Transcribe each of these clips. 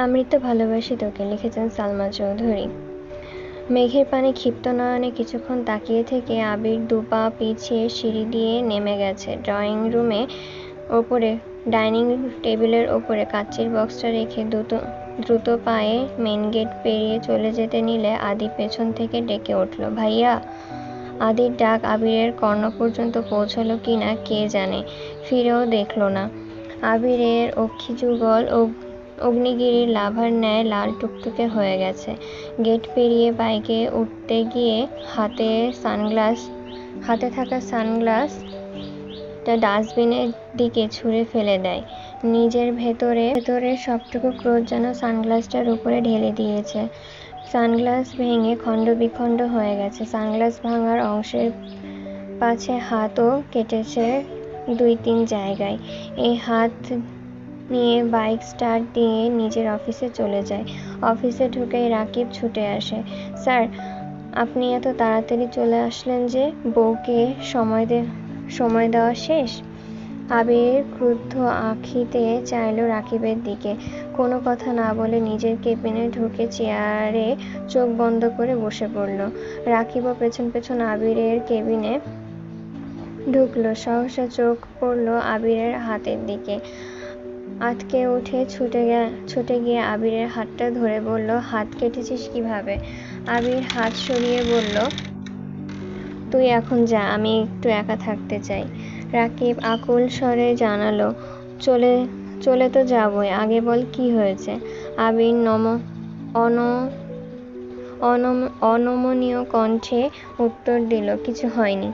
আমি তো ভালোবাসি তোকে, লিখেছেন সালমা চৌধুরী। মেঘের পানে ক্ষিপ্ত নয়নে কিছুক্ষণ তাকিয়ে থেকে আবির দুপা পিছিয়ে সিঁড়ি দিয়ে নেমে গেছে ড্রয়িং রুমে। ওপরে ডাইনিং টেবিলের ওপরে কাচের বক্সটা রেখে দ্রুত পায়ে মেন গেট পেরিয়ে চলে যেতে নিলে আদি পেছন থেকে ডেকে উঠল, ভাইয়া। আদির ডাক আবিরের কর্ণ পর্যন্ত পৌঁছালো কিনা কে জানে, ফিরেও দেখল না। আবিরের অক্ষিযুগল অগ্নিগিরির লাভার ন্যায় লাল টুকটুকে হয়ে গেছে। গেট পেরিয়ে বাইকে উঠতে গিয়ে হাতে থাকা সানগ্লাসটা ডাস্টবিনের দিকে ছুঁড়ে ফেলে দেয়। নিজের ভেতরের সবটুকু ক্রোধ যেন সানগ্লাসটার উপরে ঢেলে দিয়েছে। সানগ্লাস ভেঙে খণ্ড-বিখণ্ড হয়ে গেছে। সানগ্লাস ভাঙার অংশের পাছে হাতও কেটেছে 2-3 জায়গায়। এই হাত নিয়ে বাইক স্টার্ট দিয়ে নিজের অফিসে চলে যায়। অফিসে ঢুকেই রাকিব ছুটে আসে, স্যার আপনি এত তাড়াতাড়ি চলে আসলেন যে, বউকে সময় দেওয়া শেষ? আবির ক্রুদ্ধ আঁখিতে চাইল রাকিবের দিকে। কোনো কথা না বলে নিজের কেবিনে ঢুকে চেয়ারে চোখ বন্ধ করে বসে পড়ল। রাকিবও পেছন পেছন আবিরের কেবিনে ঢুকলো। সহসা চোখ পড়ল আবিরের হাতের দিকে। আঁতকে উঠে ছুটে গিয়ে আবিরের হাতটা ধরে বলল, হাত কেটেছিস কিভাবে? আবির হাত সরিয়ে বলল, তুই এখন যা, আমি একটু একা থাকতে চাই। রাকিব আকুল স্বরে জানালো, চলে তো যাবই, আগে বল কি হয়েছে? আবির অনমনীয় কণ্ঠে উত্তর দিল, কিছু হয়নি।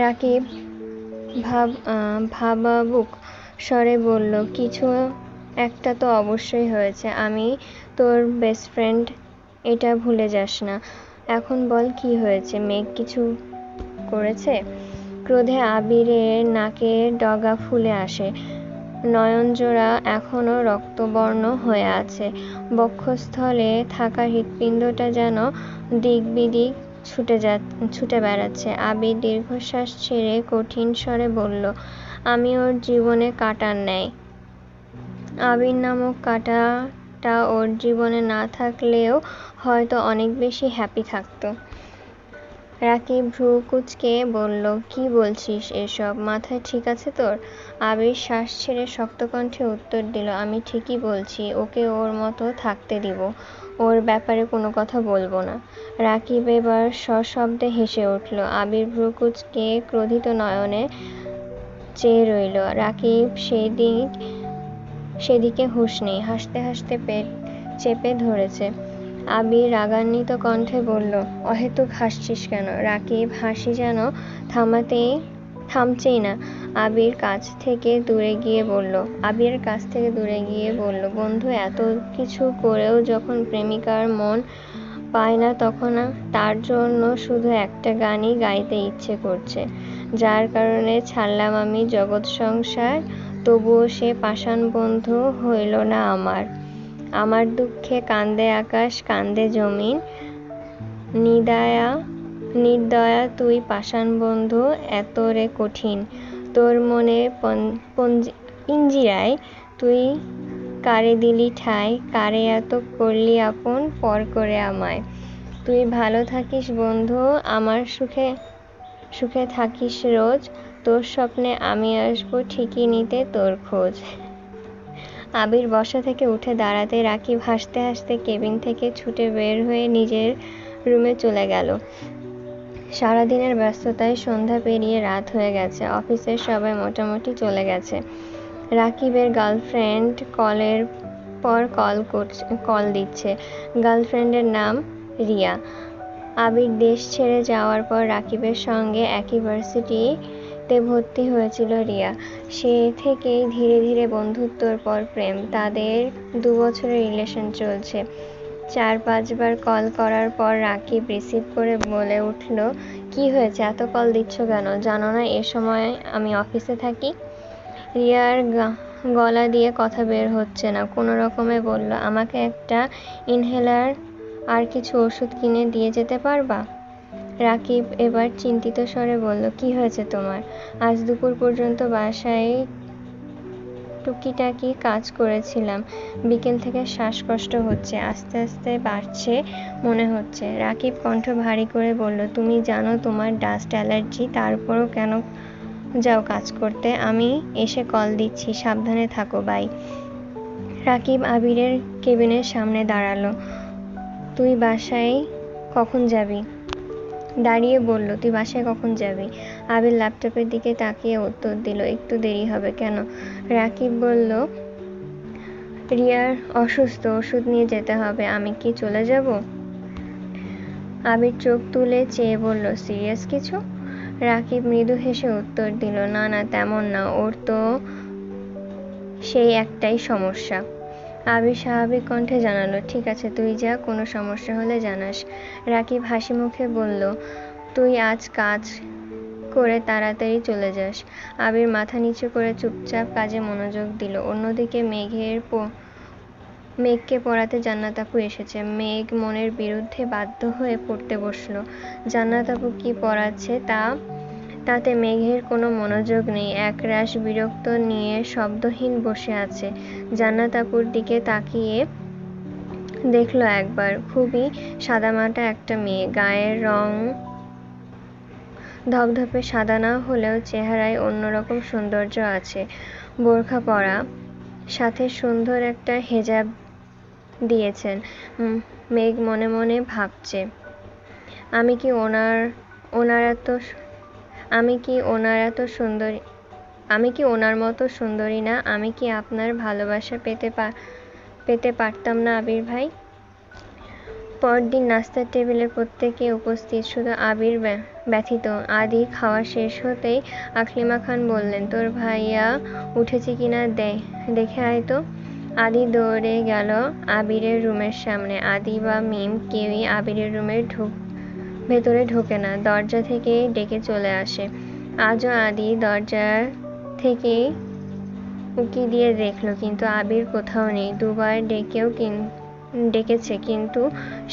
রাকিব ভাবাবুক স্বরে বলল, কিছু একটা তো অবশ্যই হয়েছে, আমি তোর বেস্ট ফ্রেন্ড, এটা ভুলে যাস না। এখন বল কি হয়েছে? মেঘ কিছু করেছে? ক্রোধে আবিরের নাকের ডগা ফুলে আসে। নয়নজোড়া এখনো রক্তবর্ণ হয়ে আছে। বক্ষস্থলে থাকা হৃৎপিণ্ডটা যেন দিক বিদিক ছুটে বেড়াচ্ছে। আবির দীর্ঘশ্বাস ছেড়ে কঠিন স্বরে বলল, আমি ওর জীবনে কাঁটার ন্যায়। আবির নামক কাঁটাটা ওর জীবনে না থাকলেও হয়তো অনেক বেশি হ্যাপি থাকতো। রাকিব ভ্রু কুঁচকে বলল, কি বলছিস এসব? মাথায় ঠিক আছে তোর? আবির শ্বাস ছেড়ে শক্ত কণ্ঠে উত্তর দিল, আমি ঠিকই বলছি, ওকে ওর মতো থাকতে দিব, ওর ব্যাপারে কোনো কথা বলবো না। রাকিব এবার সশব্দে হেসে উঠল। আবির ভ্রু কুঁচকে ক্রোধিত নয়নে চেয়ে রইল। রাকিব সেদিকে হুঁশ নেই, হাসতে হাসতে পেট চেপে ধরেছে। আবির রাগান্বিত কণ্ঠে বলল, অহেতুক হাসছিস কেন? রাকিব হাসি যেন থামছেই না। আবিরের কাছ থেকে দূরে গিয়ে বলল, বন্ধু, এত কিছু করেও যখন প্রেমিকার মন পায় না, তখন তার জন্য শুধু একটা গানই গাইতে ইচ্ছে করছে, যার কারণে ছাড়লাম আমি জগৎ সংসার, তবুও সে পাষাণ বন্ধু হইল না আমার। আমার দুঃখে কান্দে আকাশ, কান্দে জমিন, নির্দয়া তুই পাষাণ বন্ধু, এত রে কঠিন তোর মনে পিঞ্জিরায়, তুই কারে দিলি ঠাই, কারে এত করলি আপন, পর করে আমায়। তুই ভালো থাকিস বন্ধু, আমার সুখে থাকিস রোজ, তোর স্বপ্নে আমি আসবো ঠিকই নিতে তোর খোঁজ। আবির বসা থেকে উঠে দাঁড়াতে রাকিব হাসতে হাসতে কেবিন থেকে ছুটে বের হয়ে নিজের রুমে চলে গেল। সারাদিনের ব্যস্ততায় সন্ধ্যা পেরিয়ে রাত হয়ে গেছে। অফিসের সবাই মোটামুটি চলে গেছে। রাকিবের গার্লফ্রেন্ড কলের পর কল দিচ্ছে। গার্লফ্রেন্ডের নাম রিয়া। আবির দেশ ছেড়ে যাওয়ার পর রাকিবের সঙ্গে একই ভার্সিটিতে ভর্তি হয়েছিল রিয়া। সে থেকেই ধীরে ধীরে বন্ধুত্বর পর প্রেম। তাদের 2 বছরের রিলেশন চলছে। 4-5 বার কল করার পর রাকিব রিসিভ করে বলে উঠল, কি হয়েছে, এত কল দিচ্ছ কেন? জানো না এ সময় আমি অফিসে থাকি? রিয়ার গলা দিয়ে কথা বের হচ্ছে না। কোনো রকমে বলল, আমাকে একটা ইনহেলার আর কিছু ওষুধ কিনে দিয়ে যেতে পারবা? রাকিব এবার চিন্তিত স্বরে বলল, কি হয়েছে তোমার? আজ দুপুর পর্যন্ত বাসায় টুকিটাকি কাজ করেছিলাম। বিকেল থেকে শ্বাসকষ্ট হচ্ছে, আস্তে আস্তে বাড়ছে মনে হচ্ছে। রাকিব কণ্ঠ ভারী করে বলল, তুমি জানো তোমার ডাস্ট অ্যালার্জি, তারপরও কেন যাও কাজ করতে? আমি এসে কল দিচ্ছি, সাবধানে থাকো, বাই। রাকিব আবিরের কেবিনের সামনে দাঁড়ালো। তুই বাসায় কখন যাবি? দাঁড়িয়ে বলল, তুই বাসায় কখন যাবি? আবির ল্যাপটপের দিকে তাকিয়ে উত্তর দিল, একটু দেরি হবে। কেন? রাকিব বলল, রিয়ার অসুস্থ, ওষুধ নিয়ে যেতে হবে। আমি কি চলে যাব? আবির চোখ তুলে চেয়ে বলল, সিরিয়াস কিছু? রাকিব মৃদু হেসে উত্তর দিল, না না, তেমন না, ওর তো সেই একটাই সমস্যা। আবির স্বাভাবিক কণ্ঠে জানালো, ঠিক আছে, তুই যা, কোনো সমস্যা হলে জানাস। রাকিব হাসি মুখে বলল, তুই আজ কাজ করে তাড়াতাড়ি চলে যাস। আবির মাথা নিচু করে চুপচাপ কাজে মনোযোগ দিল। অন্যদিকে মেঘকে পড়াতে জান্নাত আপু এসেছে। মেঘ মনের বিরুদ্ধে বাধ্য হয়ে পড়তে বসলো। জান্নাত আপু কি পড়াচ্ছে তাতে মেঘের কোনো মনোযোগ নেই। একরাশ বিরক্ত নিয়ে শব্দহীন বসে আছে। জান্নাত আপুর দিকে তাকিয়ে দেখলো একবার। খুবই সাদামাটা একটা মেয়ে, গায়ের রং ধপধপে সাদা না হলেও চেহারায় অন্যরকম সৌন্দর্য আছে। বোরখা পরা, সাথে সুন্দর একটা হেজাব দিয়েছেন। মেঘ মনে মনে ভাবছে, আমি কি ওনার মতো সুন্দরী না? আমি কি আপনার ভালোবাসা পেতে পারতাম না আবির ভাই? পরদিন নাস্তার টেবিলে প্রত্যেকে উপস্থিত, শুধু আবির ব্যথিত। আদি খাওয়া শেষ হতেই আকলিমা খান বললেন, তোর ভাইয়া উঠেছে কিনা দেখে আয় তো। আদি দৌড়ে গেল আবিরের রুমের সামনে। আদি বা মিম কেউই আবিরের রুমের ভেতরে ঢোকে না, দরজা থেকেই ডেকে চলে আসে। আজও আদি দরজা থেকেই উকি দিয়ে দেখল, কিন্তু আবির কোথাও নেই। দুবার ডেকেছে, কিন্তু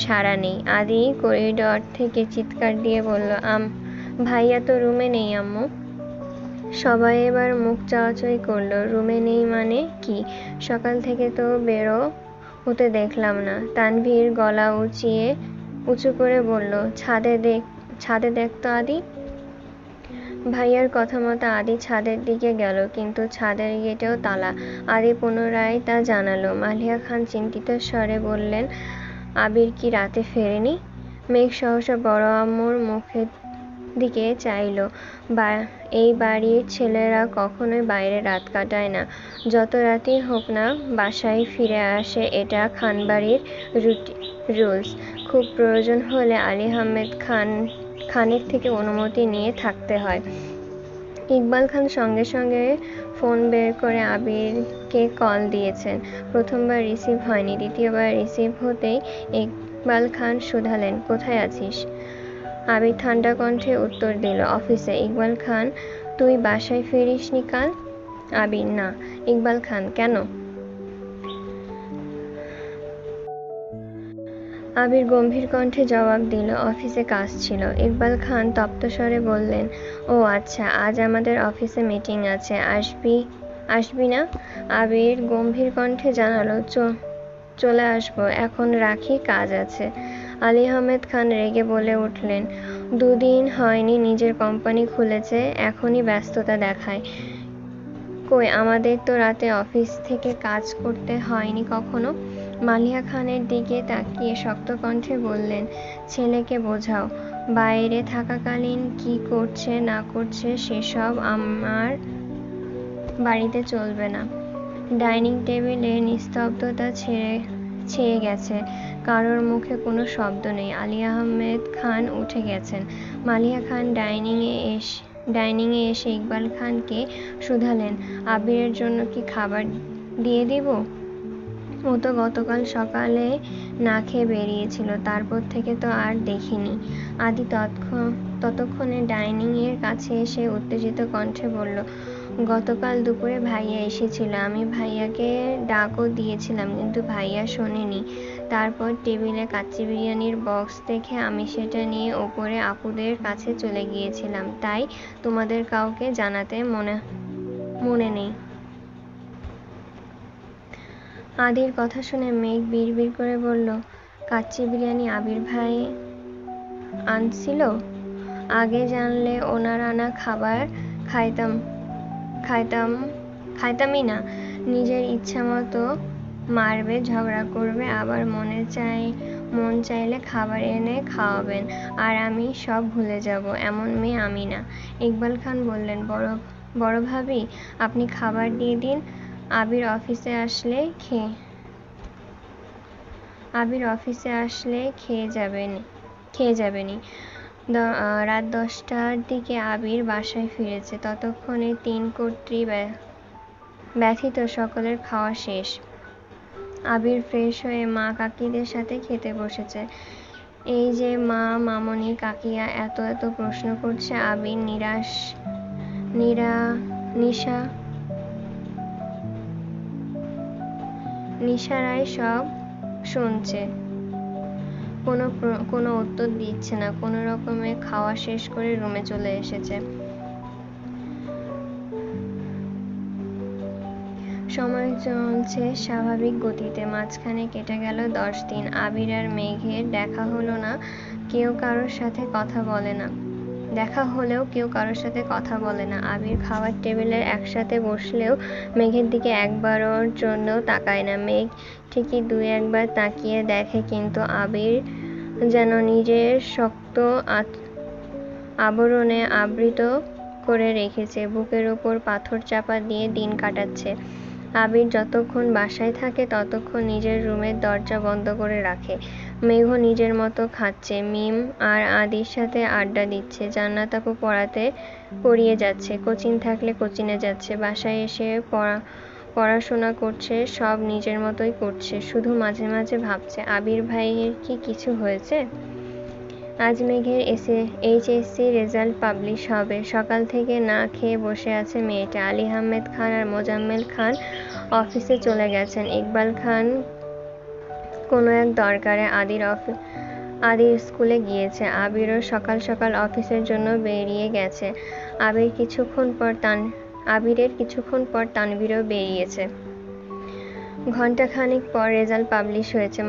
সাড়া নেই। আদি করিডর থেকে চিৎকার দিয়ে বলল, ভাইয়া তো রুমে নেই আম্মু। সবাই এবার মুখ চাওয়াচাই করলো। রুমে নেই মানে কি? সকাল থেকে তো বেরো হতে দেখলাম না। তানভীর গলা উঁচু করে বলল, ছাদে দেখ তো আদি। ভাইয়ার কথা মতো আদি ছাদের দিকে গেল, কিন্তু ছাদের গেটেও তালা। আদি পুনরায় তা জানালো। মালিহা খান চিন্তিত স্বরে বললেন, আবির কি রাতে ফেরেনি? মেঘ সহসা বড় আম্মুর মুখের দিকে চাইল। এই বাড়ির ছেলেরা কখনোই বাইরে রাত কাটায় না, যত রাতই হোক না বাসায় ফিরে আসে, এটা খানবাড়ির রুলস। খুব প্রয়োজন হলে আলী আহমেদ খানের থেকে অনুমতি নিয়ে থাকতে হয়। ইকবাল খান সঙ্গে সঙ্গে ফোন বের করে আবিরকে কল দিয়েছেন। প্রথমবার রিসিভ হয়নি, দ্বিতীয়বার রিসিভ হতেই ইকবাল খান শুধালেন, কোথায় আছিস? আবির ঠান্ডা কণ্ঠে উত্তর দিল, অফিসে। ইকবাল খান, তুই বাসায় ফিরিসনি কাল? আবির, না। ইকবাল খান, কেন? আবির গম্ভীর কণ্ঠে জবাব দিল, অফিসে কাজ ছিল। ইকবাল খান তপ্ত স্বরে বললেন, ও আচ্ছা, আজ আমাদের অফিসে মিটিং আছে, আসবি না? আবির গম্ভীর কণ্ঠে জানালো, চলে আসবো, এখন রাখি, কাজ আছে। আলী আহমেদ খান রেগে বলে উঠলেন, 2 দিন হয়নি নিজের কোম্পানি খুলেছে, এখনই ব্যস্ততা দেখায়। কই, আমাদের তো রাতে অফিস থেকে কাজ করতে হয়নি কখনো। মালিহা খানের দিকে তাকিয়ে শক্ত কণ্ঠে বললেন, ছেলেকে বোঝাও, বাইরে থাকাকালীন কি করছে না করছে সেসব আমার বাড়িতে চলবে না। ডাইনিং টেবিলে নিস্তব্ধতা ছেয়ে গেছে, কারোর মুখে কোনো শব্দ নেই। আলী আহমেদ খান উঠে গেছেন। মালিহা খান ডাইনিংয়ে এসে ইকবাল খানকে শুধালেন, আবিরের জন্য কি খাবার দিয়ে দিব? ও তো গতকাল সকালে না খেয়ে বেরিয়েছিল, তারপর থেকে তো আর দেখিনি। আদি ততক্ষণে ডাইনিংয়ের কাছে এসে উত্তেজিত কণ্ঠে বলল, গতকাল দুপুরে ভাইয়া এসেছিল, আমি ভাইয়াকে ডাকও দিয়েছিলাম, কিন্তু ভাইয়া শোনেনি। তারপর টেবিলে কাচ্চি বিরিয়ানির বক্স দেখে আমি সেটা নিয়ে ওপরে আপুদের কাছে চলে গিয়েছিলাম, তাই তোমাদের কাউকে জানাতে মনে নেই। আদির কথা শুনে মেঘ বিড়বিড় করে বলল, কাচ্চি বিরিয়ানি আবির ভাই আনছিল? আগে জানলে ওনার আনা খাবার খাইতামই না। নিজের ইচ্ছা মতো মারবে, ঝগড়া করবে, আবার মন চাইলে খাবার এনে খাওয়াবেন, আর আমি সব ভুলে যাব। এমন মেয়ে আমি না। ইকবাল খান বললেন, বড় ভাবি, আপনি খাবার দিয়ে দিন, আবির অফিসে আসলে খেয়ে যাবেনি। রাত 10টার দিকে আবির বাসায় ফিরেছে। ততক্ষণে 3 কর্ত্রী ব্যথিত সকলের খাওয়া শেষ। আবির ফ্রেশ হয়ে মা কাকিদের সাথে খেতে বসেছে। এই যে মা, মামনি, কাকিয়া এত প্রশ্ন করছে, আবির নিশারায় সব শুনছে, কোনো উত্তর দিচ্ছে না। কোনো রকমে খাওয়া শেষ করে রুমে চলে এসেছে। সময় চলছে স্বাভাবিক গতিতে। মাঝখানে কেটে গেল 10 দিন। আবির আর মেঘের দেখা হলো না, কেউ কারোর সাথে কথা বলে না। দেখা হলেও কেউ কারোর সাথে কথা বলে না। আবির খাওয়ার টেবিলে একসাথে বসলেও মেঘের দিকে একবারের জন্যও তাকায় না। মেঘ ঠিকই 2-1 বার তাকিয়ে দেখে, কিন্তু আবির যেন নিজের শক্ত আবরণে আবৃত করে রেখেছে, বুকের উপর পাথর চাপা দিয়ে দিন কাটাচ্ছে। আবির যতক্ষণ বাসায় থাকে ততক্ষণ নিজের রুমের দরজা বন্ধ করে রাখে। মেঘও নিজের মতো খাচ্ছে, মিম আর আদির সাথে আড্ডা দিচ্ছে, জান্নাত আপু পড়িয়ে যাচ্ছে, কোচিং থাকলে কোচিংয়ে যাচ্ছে, বাসায় এসে পড়াশোনা করছে, সব নিজের মতোই করছে। শুধু মাঝে মাঝে ভাবছে, আবির ভাইয়ের কি কিছু হয়েছে? আজ মেঘের HSC রেজাল্ট পাবলিশ হবে। সকাল থেকে না খেয়ে বসে আছে মেয়েটা। আলী আহমেদ খান আর মোজাম্মেল খান অফিসে চলে গেছেন। ইকবাল খান কোনো এক দরকারে আদির স্কুলে গিয়েছে। আবিরও সকাল সকাল অফিসের জন্য বেরিয়ে গেছে। আবিরের কিছুক্ষণ পর তানভীরও বেরিয়েছে। ঘণ্টাখানেক পর রেজাল্ট পাবলিশ হয়েছে।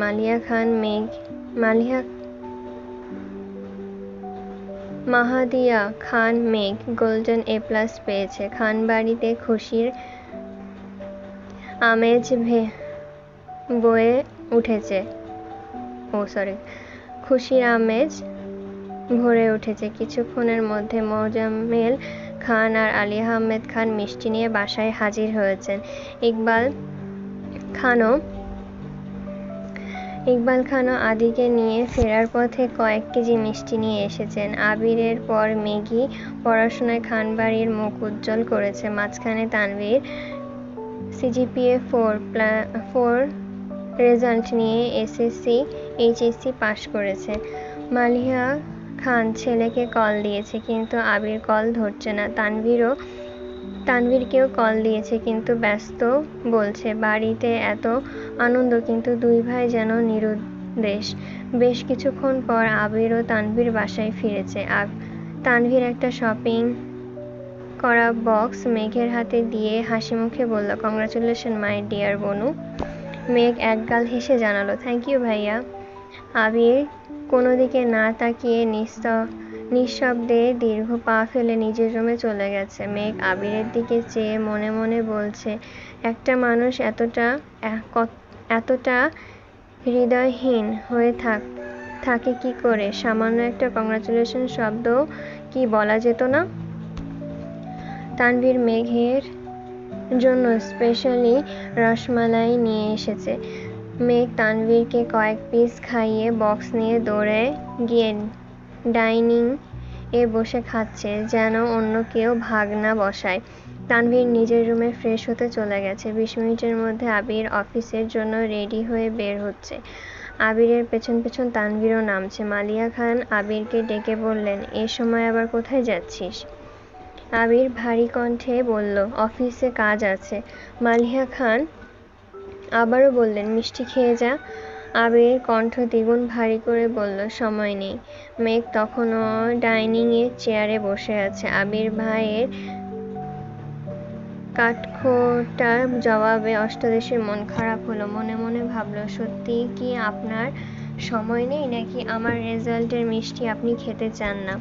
মাহাদিয়া খান মেঘ গোল্ডেন A+ পেয়েছে। খানবাড়িতে খুশির আমেজ বয়ে উঠেছে। ভরে উঠেছে। কিছুক্ষণের মধ্যে মোজাম্মেল খান আর আলী আহমেদ খান মিষ্টি নিয়ে বাসায় হাজির হয়েছেন। ইকবাল খানও আদিকে নিয়ে ফেরার পথে কয়েক কেজি মিষ্টি নিয়ে এসেছেন। আবিরের পর মেঘই পড়াশোনায় খানবাড়ির মুখ উজ্জ্বল করেছে। মাঝখানে তানভীর CGPA 4 রেজাল্ট নিয়ে SSC HSC পাশ করেছে। মালিহা খান ছেলেকে কল দিয়েছে, কিন্তু আবির কল ধরছে না। তানভীরকেও কল দিয়েছে, কিন্তু ব্যস্ত বলছে। বাড়িতে এত আনন্দ, কিন্তু 2 ভাই যেন নিরুদ্দেশ। বেশ কিছুক্ষণ পর আবির ও তানভীর বাসায় ফিরেছে। তানভীর একটা শপিং করা বক্স মেঘের হাতে দিয়ে হাসিমুখে বলল, কংগ্রাচুলেশন মাই ডিয়ার বনু। মেঘ একগাল হেসে জানালো, থ্যাংক ইউ ভাইয়া। আবির কোনো দিকে না তাকিয়ে নিঃশব্দে দীর্ঘ পা ফেলে নিজের রুমে চলে গেছে। মেঘ আবিরের দিকে চেয়ে মনে মনে বলছে, একটা মানুষ এতটা হৃদয়হীন হয়ে থাকে কি করে? সামান্য একটা কংগ্রাচুলেশন শব্দ কি বলা যেত না? তানভীর মেঘের জন্য স্পেশালি রসমালাই নিয়ে এসেছে। মেঘ তানভীরকে কয়েক পিস খাইয়ে বক্স নিয়ে দৌড়ে গিয়ে ডাইনিং এ বসে খাচ্ছে, যেন অন্য কেউ ভাগ না বসায়। তানভীর নিজের রুমে ফ্রেশ হতে চলে গেছে। 20 মিনিটের মধ্যে আবির অফিসের জন্য রেডি হয়ে বের হচ্ছে। আবিরের পেছন পেছন তানভীরও নামছে। মালিয়া খান আবিরকে ডেকে বললেন, এ সময় আবার কোথায় যাচ্ছিস? আবির ভারী কণ্ঠে বলল, অফিসে কাজ আছে। মালিয়া খান আবারও বললেন, মিষ্টি খেয়ে যা। আবির কণ্ঠ দ্বিগুণ ভারী করে বলল, সময় নেই। মেঘ তখনও ডাইনিং এর চেয়ারে বসে আছে। আবির ভাইয়ের কাঠখোট্টা জবাবে অষ্টাদশীর মন খারাপ হলো। মনে মনে ভাবলো, সত্যি কি আপনার সময় নেই, নাকি আমার রেজাল্টের মিষ্টি আপনি খেতে চান না?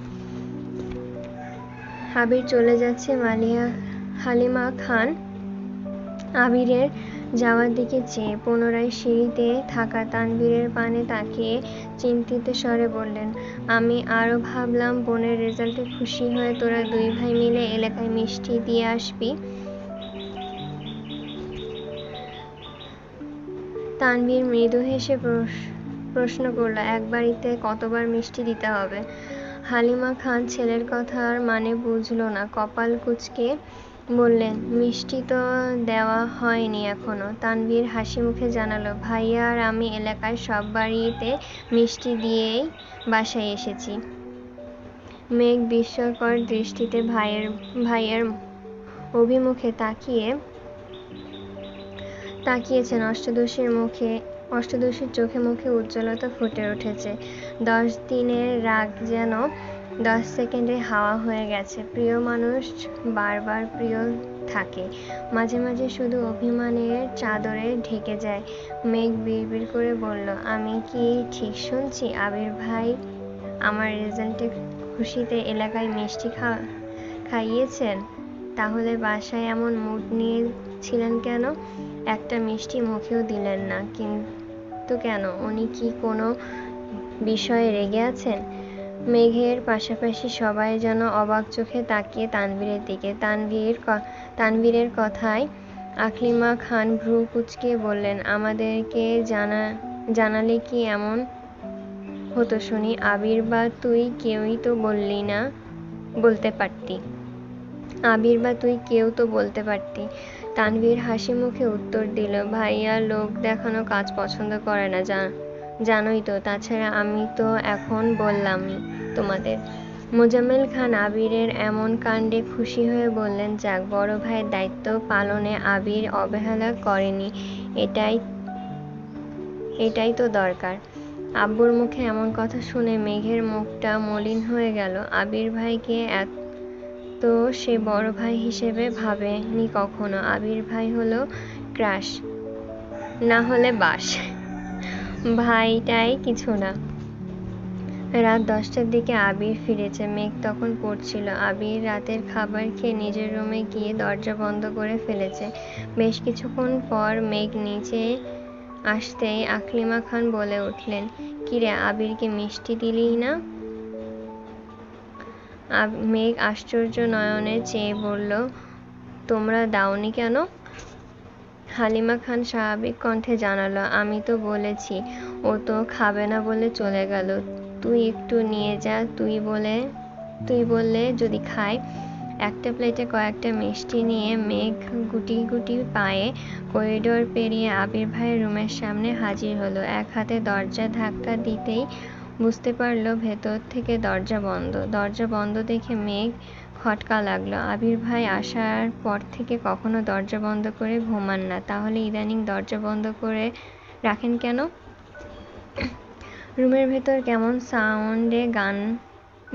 আবির চলে যাচ্ছে। হালিমা খান আবিরের যাওয়ার দিকে চেয়ে পুনরায় সিঁড়িতে থাকা তানভীরের পানে তাকিয়ে চিন্তিত স্বরে বললেন, আমি আরো ভাবলাম বোনের রেজাল্টে খুশি হয়ে তোরা দুই ভাই মিলে এলাকায় মিষ্টি দিয়ে আসবি। তানভীর মৃদু হেসে প্রশ্ন করল, এক বাড়িতে কতবার মিষ্টি দিতে হবে? হালিমা খান ছেলের কথার মানে বুঝল না। কপাল কুঁচকে বললেন, মিষ্টি তো দেওয়া হয়নি এখনো। তানভীর হাসি মুখে জানালো, ভাইয়া আর আমি এলাকায় সব বাড়িতে মিষ্টি দিয়েই বাসায় এসেছি। মেঘ বিস্ময়কর দৃষ্টিতে ভাইয়ের অভিমুখে তাকিয়েছেন। অষ্টাদশীর চোখে মুখে উজ্জ্বলতা ফুটে উঠেছে। 10 দিনের রাগ যেন 10 সেকেন্ডে হাওয়া হয়ে গেছে। প্রিয় মানুষ বারবার প্রিয় থাকে, মাঝে মাঝে শুধু অভিমানের চাদরে ঢেকে যায়। মেঘ বিড়বিড় করে বলল, আমি কি ঠিক শুনছি? আবির ভাই আমার রেজাল্টে খুশিতে এলাকায় মিষ্টি খাইয়েছেন? তাহলে বাসায় এমন মুড নিয়ে ছিলেন কেন? একটা মিষ্টি মুখেও দিলেন না। কিন্তু কেন? উনি কি কোনো বিষয়ে রেগে আছেন? মেঘের পাশাপাশি সবাই যেন অবাক চোখে তাকিয়ে তানভীরের দিকে। তানভীরের কথায় আকলিমা খান ভ্রু কুঁচকে বললেন, আমাদেরকে জানালে কি এমন হতো শুনি? আবির বা তুই কেউই তো বলতে পারতি। তানভীর হাসি মুখে উত্তর দিল, ভাইয়া লোক দেখানো কাজ পছন্দ করে না, জানোই তো। তাছাড়া আমি তো এখন বললামই তোমাদের। মোজাম্মেল খান আবিরের এমন কাণ্ডে খুশি হয়ে বললেন, যাক, বড় ভাইয়ের দায়িত্ব পালনে আবির অবহেলা করেনি, এটাই তো দরকার। আব্বুর মুখে এমন কথা শুনে মেঘের মুখটা মলিন হয়ে গেল। আবির ভাইকে তো সে বড় ভাই হিসেবে ভাবেনি কখনো। আবির ভাই হলো ক্রাশ, না হলে বাস, ভাইটাই কিছু না। রাত 10টার দিকে আবির ফিরেছে। মেঘ তখন পড়ছিল। আবির রাতের খাবার খেয়ে নিজের রুমে গিয়ে দরজা বন্ধ করে ফেলেছে। বেশ কিছুক্ষণ পর মেঘ নিচে আসতেই আকলিমা খান বলে উঠলেন, কিরে, আবিরকে মিষ্টি দিলি না? মেঘ আশ্চর্য নয়নে চেয়ে বলল, তোমরা দাওনি কেন? হালিমা খান স্বাভাবিক কণ্ঠে জানালো, আমি তো বলেছি, ও তো খাবে না বলে চলে গেল। তুই একটু নিয়ে যা, তুই বললে যদি খায়। একটা প্লেটে কয়েকটা মিষ্টি নিয়ে মেঘ গুটি গুটি পায়ে করিডোর পেরিয়ে আবির ভাইয়ের রুমের সামনে হাজির হলো। এক হাতে দরজা ধাক্কা দিতেই বুঝতে পারল ভেতর থেকে দরজা বন্ধ দেখে মেঘ খটকা লাগলো। আবির ভাই আসার পর থেকে কখনো দরজা বন্ধ করে ঘুমান না, তাহলে ইদানিং দরজা বন্ধ করে রাখেন কেন? রুমের ভেতর কেমন সাউন্ডে গান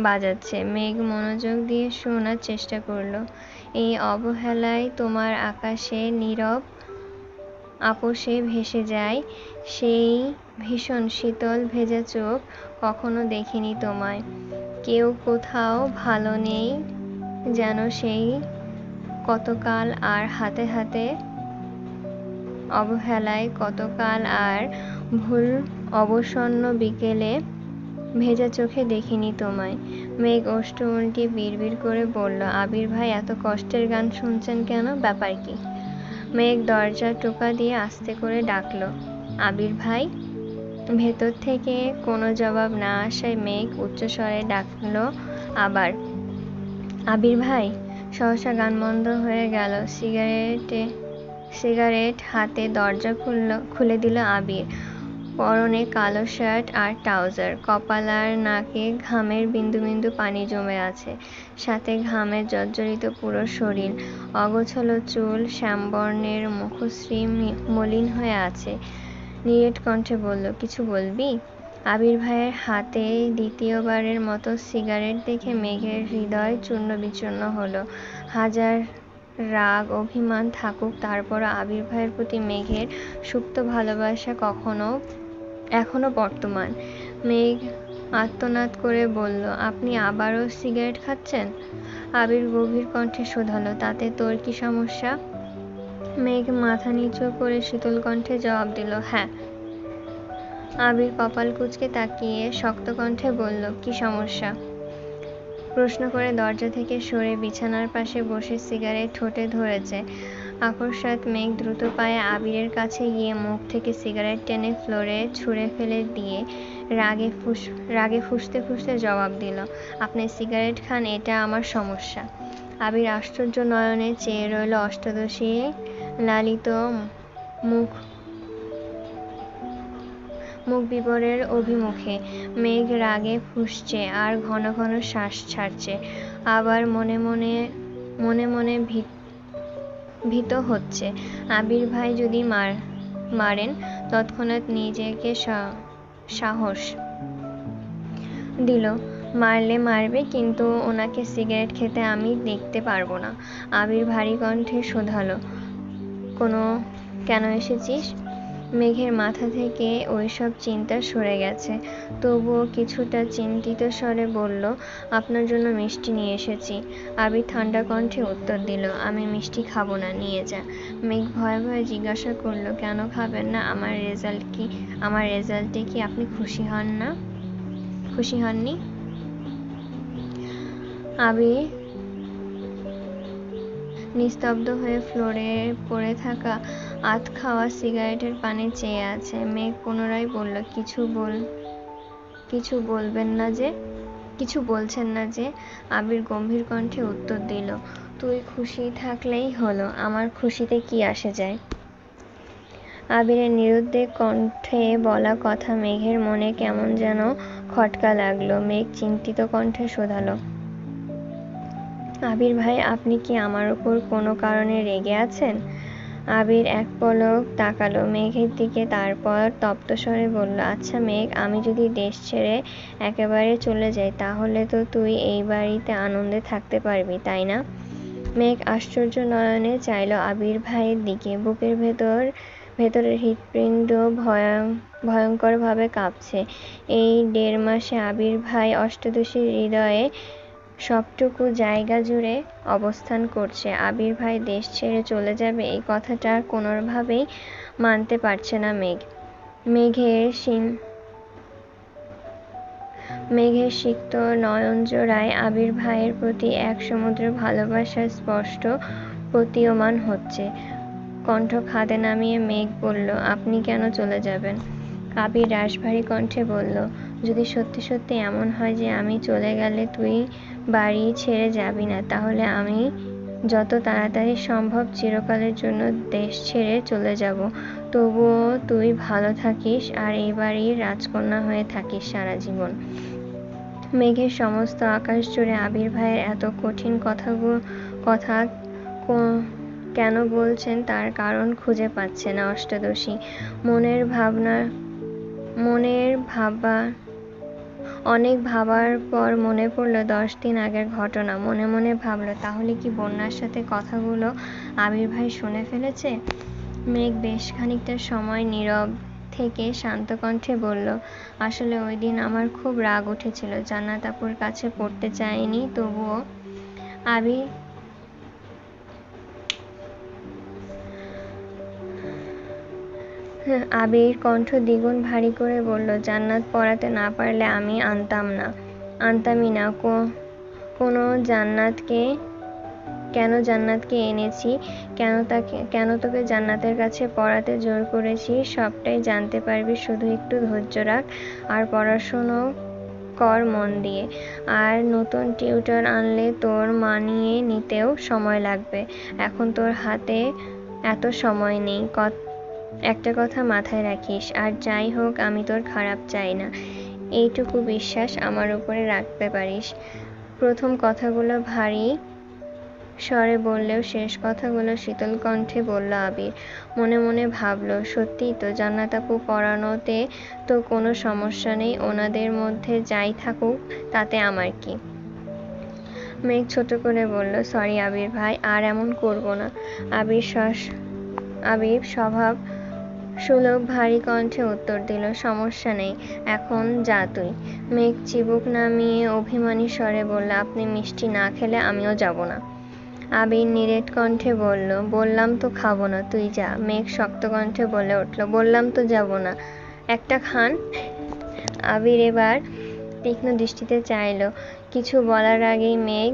বাজাচ্ছে। মেঘ মনোযোগ দিয়ে শোনার চেষ্টা করলো। এই অবহেলায় তোমার আকাশে নীরব আপোষে ভেসে যায় সেই ভীষণ শীতল ভেজা চোখ। কখনো দেখিনি তোমায়। কেউ কোথাও ভালো নেই যেন সেই কতকাল, আর হাতে হাতে অবহেলায় কতকাল, আর ভুল অবসন্ন বিকেলে ভেজা চোখে দেখিনি তোমায়। মেঘ ওষ্ঠ উল্টিয়ে বিড়বিড় করে বলল, আবির ভাই এত কষ্টের গান শুনছেন কেন? ব্যাপার কি? মেঘ দরজা টোকা দিয়ে আস্তে করে ডাকলো, আবির ভাই। ভেতর থেকে কোনো জবাব না আসায় মেঘ উচ্চস্বরে ডাকলো আবার, আবির ভাই। সহসা গান বন্ধ হয়ে গেল। সিগারেট হাতে দরজা খুলে দিল আবির। পরনে কালো শার্ট আর ট্রাউজার। কপাল আর নাকে ঘামের বিন্দু বিন্দু পানি জমে আছে, সাথে ঘামে জর্জরিত পুরো শরীর। অগোছালো চুল, শ্যামবর্ণের মুখশ্রী মলিন হয়ে আছে। নিরেট কণ্ঠে বলল, কিছু বলবি? আবির ভাইয়ের হাতে দ্বিতীয়বারের মতো সিগারেট দেখে মেঘের হৃদয় চূর্ণ বিচূর্ণ হলো। রাগ অভিমান থাকুক, তারপরও আবির ভাইয়ের প্রতি মেঘের সুপ্ত ভালোবাসা এখনো বর্তমান। মেঘ আর্তনাদ করে বলল, আপনি আবারও সিগারেট খাচ্ছেন? আবির গভীর কণ্ঠে শোধালো, তাতে তোর কি সমস্যা? মেঘ মাথা নিচু করে শীতল কণ্ঠে জবাব দিল, হ্যাঁ। আবির কপাল কুঁচকে তাকিয়ে শক্ত কণ্ঠে বলল, কি সমস্যা? প্রশ্ন করে দরজা থেকে সরে বিছানার পাশে বসে সিগারেট ঠোঁটে ধরেছে আকস্মাৎ মেঘ দ্রুত পায়ে আবিরের কাছে গিয়ে মুখ থেকে সিগারেট টেনে ফ্লোরে ছুঁড়ে ফেলে দিয়ে রাগে ফুঁসতে ফুঁসতে জবাব দিল, আপনি সিগারেট খান, এটা আমার সমস্যা? আবির আশ্চর্য নয়নে চেয়ে রইল অষ্টাদশী লালিত মুখ বিবরের অভিমুখে। মেঘ রাগে ফুঁসছে আর ঘন ঘন শ্বাস ছাড়ছে, আবার মনে মনে ভীত হচ্ছে। আবির ভাই যদি মারেন? তৎক্ষণাৎ নিজেকে সাহস দিল, মারলে মারবে, কিন্তু ওনাকে সিগারেট খেতে আমি দেখতে পারবো না। আবির ভারী কণ্ঠে শোধালো, কেন এসেছিস? মেঘের মাথা থেকে ওইসব চিন্তা সরে গেছে, তবুও কিছুটা চিন্তিত স্বরে বলল, আপনার জন্য মিষ্টি নিয়ে এসেছি। আবির ঠান্ডা কণ্ঠে উত্তর দিল, আমি মিষ্টি খাবো না, নিয়ে যা। মেঘ ভয়ে ভয়ে জিজ্ঞাসা করল, কেন খাবেন না? আমার রেজাল্টে কি আপনি খুশি হননি? আবির নিস্তব্ধ হয়ে ফ্লোরে পড়ে থাকা আধ খাওয়া সিগারেটের পানে চেয়ে আছে। মেঘ পুনরায় বলল, কিছু বলছেন না যে? আবির গম্ভীর কণ্ঠে উত্তর দিল, তুই খুশি থাকলেই হলো, আমার খুশিতে কি আসে যায়? আবিরের নিরুদ্বেগ কণ্ঠে বলা কথা মেঘের মনে কেমন যেন খটকা লাগলো। মেঘ চিন্তিত কণ্ঠে শোধালো, আবির ভাই, আপনি কি আমার উপর কোনো কারণে রেগে আছেন? আবির এক পলক তাকালো মেঘের দিকে, তারপর তপ্ত স্বরে বলল, আচ্ছা মেঘ, আমি যদি দেশ ছেড়ে একেবারে চলে যাই, তাহলে তো তুই এই বাড়িতে আনন্দে থাকতে পারবি, তাই না? মেঘ আশ্চর্য নয়নে চাইল আবির ভাইয়ের দিকে। বুকের ভেতরের হৃৎপিণ্ড ভয়ঙ্করভাবে কাঁপছে। এই 1.5 মাসে আবির ভাই অষ্টাদশীর হৃদয়ে সবটুকু জায়গা জুড়ে অবস্থান করছে। আবির ভাই দেশ ছেড়ে চলে যাবে, এই কথাটা কোনোভাবেই মানতে পারছে না মেঘ। মেঘের সিক্ত নয়নজোড়ায় আবির ভাইয়ের প্রতি এক সমুদ্র ভালোবাসার স্পষ্ট প্রতীয়মান হচ্ছে। কণ্ঠ খাদে নামিয়ে মেঘ বলল, আপনি কেন চলে যাবেন? আবির রাশভারী কণ্ঠে বলল, যদি সত্যি সত্যি এমন হয় যে আমি চলে গেলে তুই বাড়ি ছেড়ে যাবি না, তাহলে আমি যত তাড়াতাড়ি সম্ভব চিরকালের জন্য দেশ ছেড়ে চলে যাব। তবুও তুই ভালো থাকিস আর এই বাড়ির রাজকন্যা হয়ে থাকিস সারা জীবন। মেঘের সমস্ত আকাশ জুড়ে আবির ভাইয়ের এত কঠিন কথা কেন বলছেন তার কারণ খুঁজে পাচ্ছে না অষ্টাদশী। অনেক ভাবার পর মনে পড়ল 10 দিন আগের ঘটনা। মনে মনে ভাবল, তাহলে কি বন্যার সাথে কথাগুলো আবির ভাই শুনে ফেলেছে? মেঘ বেশ খানিকটা সময় নীরব থেকে শান্ত কণ্ঠে বলল, আসলে ওই দিন আমার খুব রাগ উঠেছিল। জান্নাত আপুর কাছে পড়তে চাইনি, তবুও আবির কণ্ঠ দ্বিগুণ ভারী করে বলল, জান্নাত পড়াতে না পারলে আমি আনতামই না। কেন জান্নাতকে এনেছি, কেন তোকে জান্নাতের কাছে পড়াতে জোর করেছি, সবটাই জানতে পারবি। শুধু একটু ধৈর্য রাখ আর পড়াশুনো কর মন দিয়ে। আর নতুন টিউটর আনলে তোর মানিয়ে নিতেও সময় লাগবে। এখন তোর হাতে এত সময় নেই। একটা কথা মাথায় রাখিস, আর যাই হোক আমি তোর খারাপ চাই না, এইটুকু বিশ্বাস আমার উপরে রাখতে পারিস। প্রথম কথাগুলো ভারী স্বরে বললেও শেষ কথাগুলো শীতল কণ্ঠে বলল আবির। মনে মনে ভাবল, সত্যিই তো, জান্নাত আপু পড়ানোতে তো কোনো সমস্যা নেই, ওনাদের মধ্যে যাই থাকুক তাতে আমার কি। মেঘ ছোট করে বলল, সরি আবির ভাই, আর এমন করব না। আবির স্বভাব সুলভ ভারী কণ্ঠে উত্তর দিল, সমস্যা নেই, এখন যা তুই। মেঘ চিবুক নামিয়ে অভিমানী স্বরে বলল, আপনি মিষ্টি না খেলে আমিও যাব না। আবির নিরেট কণ্ঠে বলল, বললাম তো খাবো না, তুই যা। মেঘ শক্ত কণ্ঠে বলে উঠল, বললাম তো যাব না, একটা খান। আবির এবার তীক্ষ্ণ দৃষ্টিতে চাইল। কিছু বলার আগেই মেঘ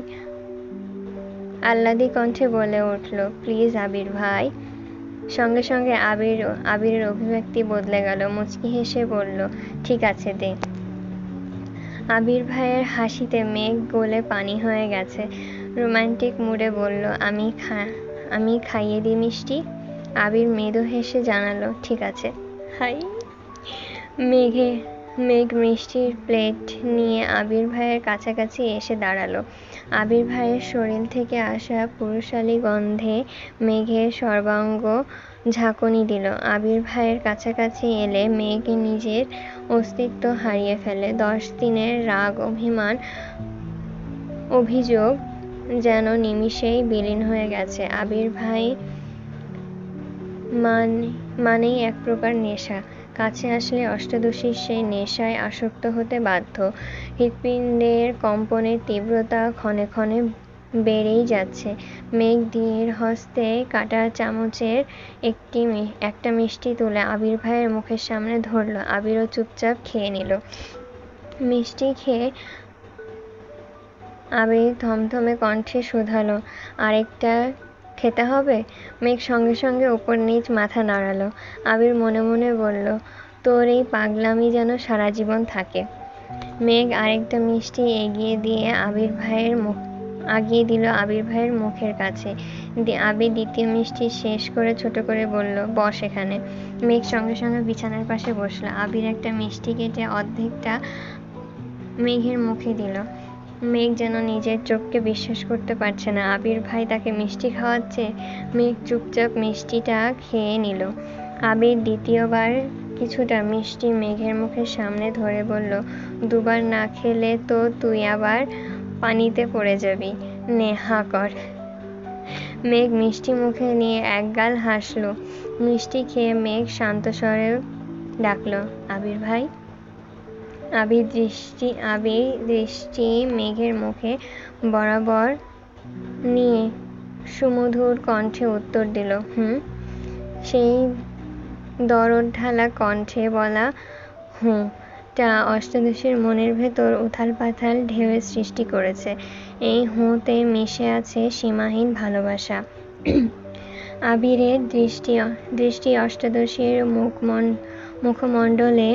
আহ্লাদী কণ্ঠে বলে উঠল, প্লিজ আবির ভাই। সঙ্গে সঙ্গে আবিরের অভিব্যক্তি বদলে গেল। মুচকি হেসে বলল, ঠিক আছে দে। আবির ভাইয়ের হাসিতে মেঘ গলে পানি হয়ে গেছে। রোমান্টিক মুডে বলল, আমি খাইয়ে দিই মিষ্টি। আবির মৃদু হেসে জানালো, ঠিক আছে। হাই। মেঘ মিষ্টির প্লেট নিয়ে আবির ভাইয়ের কাছাকাছি এসে দাঁড়ালো। আবির ভাইয়ের শরীর থেকে আসা পুরুষালী গন্ধে মেঘের সর্বাঙ্গ ঝাঁকুনি দিল। আবির ভাইয়ের কাছাকাছি এলে মেঘ নিজের অস্তিত্ব হারিয়ে ফেলে। 10 দিনের রাগ, অভিমান, অভিযোগ যেন নিমিষেই বিলীন হয়ে গেছে। আবির ভাই মানেই এক প্রকার নেশা। কাছে আসলে অষ্টাদশীর সেই নেশায় আসক্ত হতে বাধ্য। হৃৎপিণ্ডের কম্পনের তীব্রতা ক্ষণে ক্ষণে বেড়েই যাচ্ছে। মেঘ ধীর হস্তে কাঁটা চামচের একটা মিষ্টি তুলে আবির ভাইয়ের মুখের সামনে ধরল। আবিরও চুপচাপ খেয়ে নিল। মিষ্টি খেয়ে আবির থমথমে কণ্ঠে শুধালো, আরেকটা খেতে হবে? মেঘ সঙ্গে সঙ্গে উপর নিচ মাথা নাড়ালো। আবির মনে মনে বলল, তোর এই পাগলামি যেন সারা জীবন থাকে। মেঘ আরেকটা মিষ্টি এগিয়ে দিল আবির ভাইয়ের মুখের কাছে। আবির দ্বিতীয় মিষ্টি শেষ করে ছোট করে বলল, বস এখানে। মেঘ সঙ্গে সঙ্গে বিছানার পাশে বসল। আবির একটা মিষ্টি কেটে অর্ধেকটা মেঘের মুখে দিল। মেঘ যেন নিজের চোখকে বিশ্বাস করতে পারছে না। আবির ভাই তাকে মিষ্টি খাওয়াচ্ছে। মেঘ চুপচাপ মিষ্টিটা খেয়ে নিল। আবির দ্বিতীয়বার কিছুটা মিষ্টি মেঘের মুখের সামনে ধরে বলল, দুবার না খেলে তো তুই আবার পানিতে পড়ে যাবি, নে হাঁ কর। মেঘ মিষ্টি মুখে নিয়ে একগাল হাসল। মিষ্টি খেয়ে মেঘ শান্ত স্বরে ডাকল, আবির ভাই। আবির দৃষ্টি মেঘের মুখে বরাবর নিয়ে সুমধুর কণ্ঠে উত্তর দিল, হুম। সেই দরদ ঢালা কণ্ঠে বলা হুঁটা অষ্টাদশীর মনের ভেতর উথাল পাথাল ঢেউয়ের সৃষ্টি করেছে। এই হুঁতে মিশে আছে সীমাহীন ভালোবাসা। আবিরের দৃষ্টি অষ্টাদশীর মুখমণ্ডলে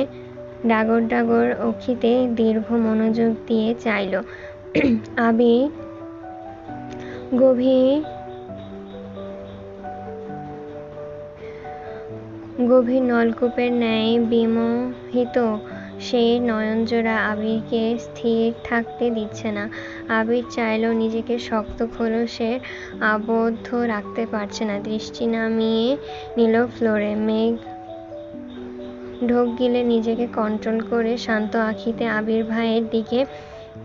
ডাগর ডাগর অক্ষিতে দীর্ঘ মনোযোগ দিয়ে চাইল। আবির গভীর নলকূপের ন্যায় বিমোহিত সেই নয়নজোড়া আবিরকে স্থির থাকতে দিচ্ছে না। আবির চাইলেও নিজেকে শক্ত খোলসে আবদ্ধ রাখতে পারছে না। দৃষ্টি নামিয়ে নিল ফ্লোরে। মেঘ ঢোক গিলে নিজেকে কন্ট্রোল করে শান্ত আঁখিতে আবির ভাইয়ের দিকে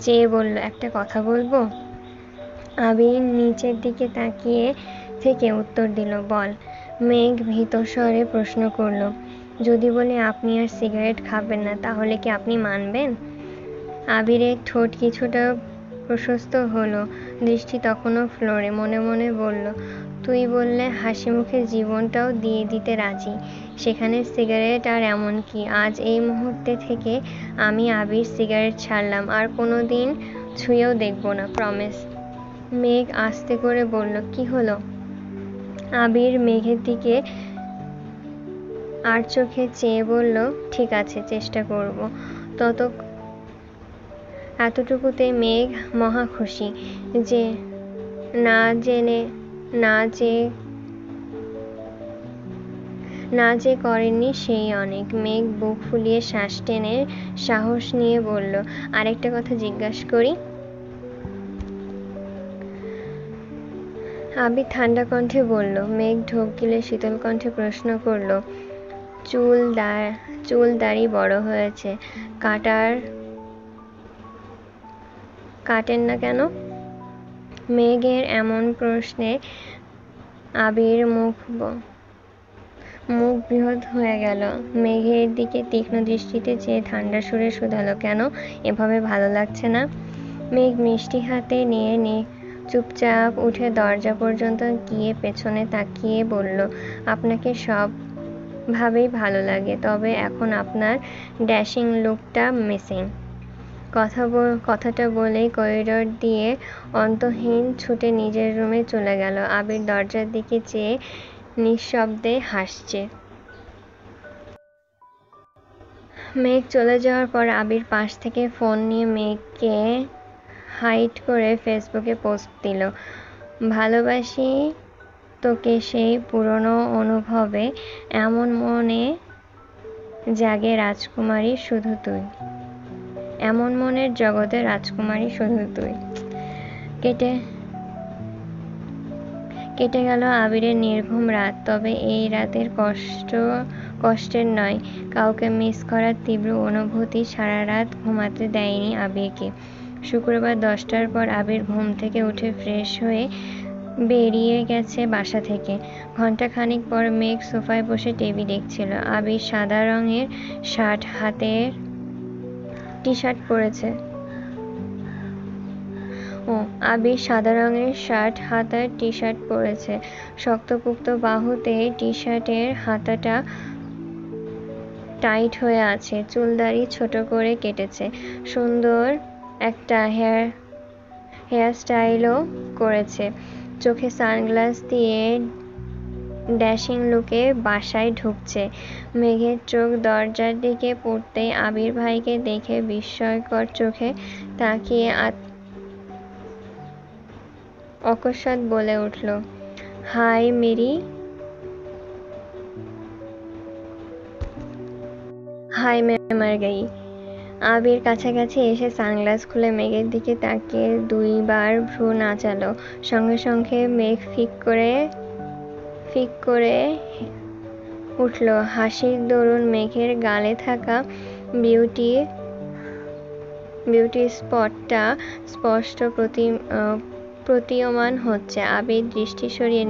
চেয়ে বলল, একটা কথা বলবো? আবির নিচের দিকে তাকিয়ে থেকে উত্তর দিল, বল। মেঘ ভীত স্বরে প্রশ্ন করল, যদি বলি আপনি আর সিগারেট খাবেন না, তাহলে কি আপনি মানবেন? আবিরের ঠোঁট কিছুটা প্রশস্ত হলো। দৃষ্টি তখনও ফ্লোরে। মনে মনে বলল, তুই বললে হাসি মুখে জীবনটাও দিয়ে দিতে রাজি, সেখানে সিগারেট আর এমন কি? আজ এই মুহূর্তে থেকে আমি আবির সিগারেট ছাড়লাম, আর কোনো দিন ছুঁয়েও দেখব না, প্রমিস। মেঘ আস্তে করে বলল, কি হলো? আবির মেঘের দিকে আর চোখে চেয়ে বলল, ঠিক আছে, চেষ্টা করব। এতটুকুতে মেঘ মহা খুশি। যে না যে করেননি সেই অনেক। মেঘ বুক ফুলিয়ে শ্বাস টেনে সাহস নিয়ে বলল, আরেকটা কথা জিজ্ঞাসা করি? আবির ঠান্ডা কণ্ঠে বলল। মেঘ ঢোক গিলে শীতল কণ্ঠে প্রশ্ন করল, চুল দাড়ি বড় হয়েছে, কাটেন না কেন? মেঘের এমন প্রশ্নে আবির মুখ বৃহৎ হয়ে গেল। মেঘের দিকে তীক্ষ্ণ দৃষ্টিতে চেয়ে ঠান্ডা সুরে শুধালো, কেন? এভাবে ভালো লাগছে না? মেঘ মিষ্টি হাতে নিয়ে চুপচাপ উঠে দরজা পর্যন্ত গিয়ে পেছনে তাকিয়ে বলল, আপনাকে সব ভাবেই ভালো লাগে, তবে এখন আপনার ড্যাশিং লুকটা মিসিং। কথাটা বলেই করিডোর দিয়ে অন্তহীন ছুটে নিজের রুমে চলে গেল। আবির দরজার দিকে চেয়ে নিঃশব্দে হাসছে। মেঘ চলে যাওয়ার পর আবির পাশ থেকে ফোন নিয়ে মেঘকে হাইড করে ফেসবুকে পোস্ট দিল, ভালোবাসি তোকে সেই পুরনো অনুভবে, এমন মনে জাগে রাজকুমারী শুধু তুই, এমন মনের জগতে রাজকুমারী শুধু তুই। কেটে গেল আবিরের নির্ঘুম রাত। তবে এই রাতের কষ্টের নয়, কাউকে মিস করার তীব্র অনুভূতি সারা রাত ঘুমাতে দেয়নি আবিরকে। শুক্রবার 10টার পর আবির ঘুম থেকে উঠে ফ্রেশ হয়ে বেরিয়ে গেছে বাসা থেকে। ঘণ্টাখানিক পর মেঘ সোফায় বসে টিভি দেখছিল। আবির সাদা রঙের হাতের টি-শার্ট পরেছে। আবির সাদা রঙের হাতার টি-শার্ট পরেছে। শক্তপোক্ত বাহুতে টি-শার্টের হাতাটা টাইট হয়ে আছে। চুলদাড়ি ছোট করে কেটেছে। সুন্দর একটা হেয়ার স্টাইলও করেছে। চোখে সানগ্লাস দিয়ে ড্যাশিং লুকে বাসায় ঢুকছে। মেঘের চোখ দরজার দিকে পড়তেই আবির ভাইকে দেখে বিস্ময়কর চোখে তাকিয়ে অকস্মাৎ বলে উঠল, হাই মেরি। হাই মে মর গই। আবির কাছাকাছি এসে সানগ্লাস খুলে মেঘের দিকে তাকিয়ে 2বার ভ্রু নাচালো। সঙ্গে সঙ্গে মেঘ ফিক করে উঠল। হাসির দরুন মেঘের গালে থাকা বিউটি স্পটটা স্পষ্ট প্রতীয়মান হচ্ছে। আবির দৃষ্টি সরিয়ে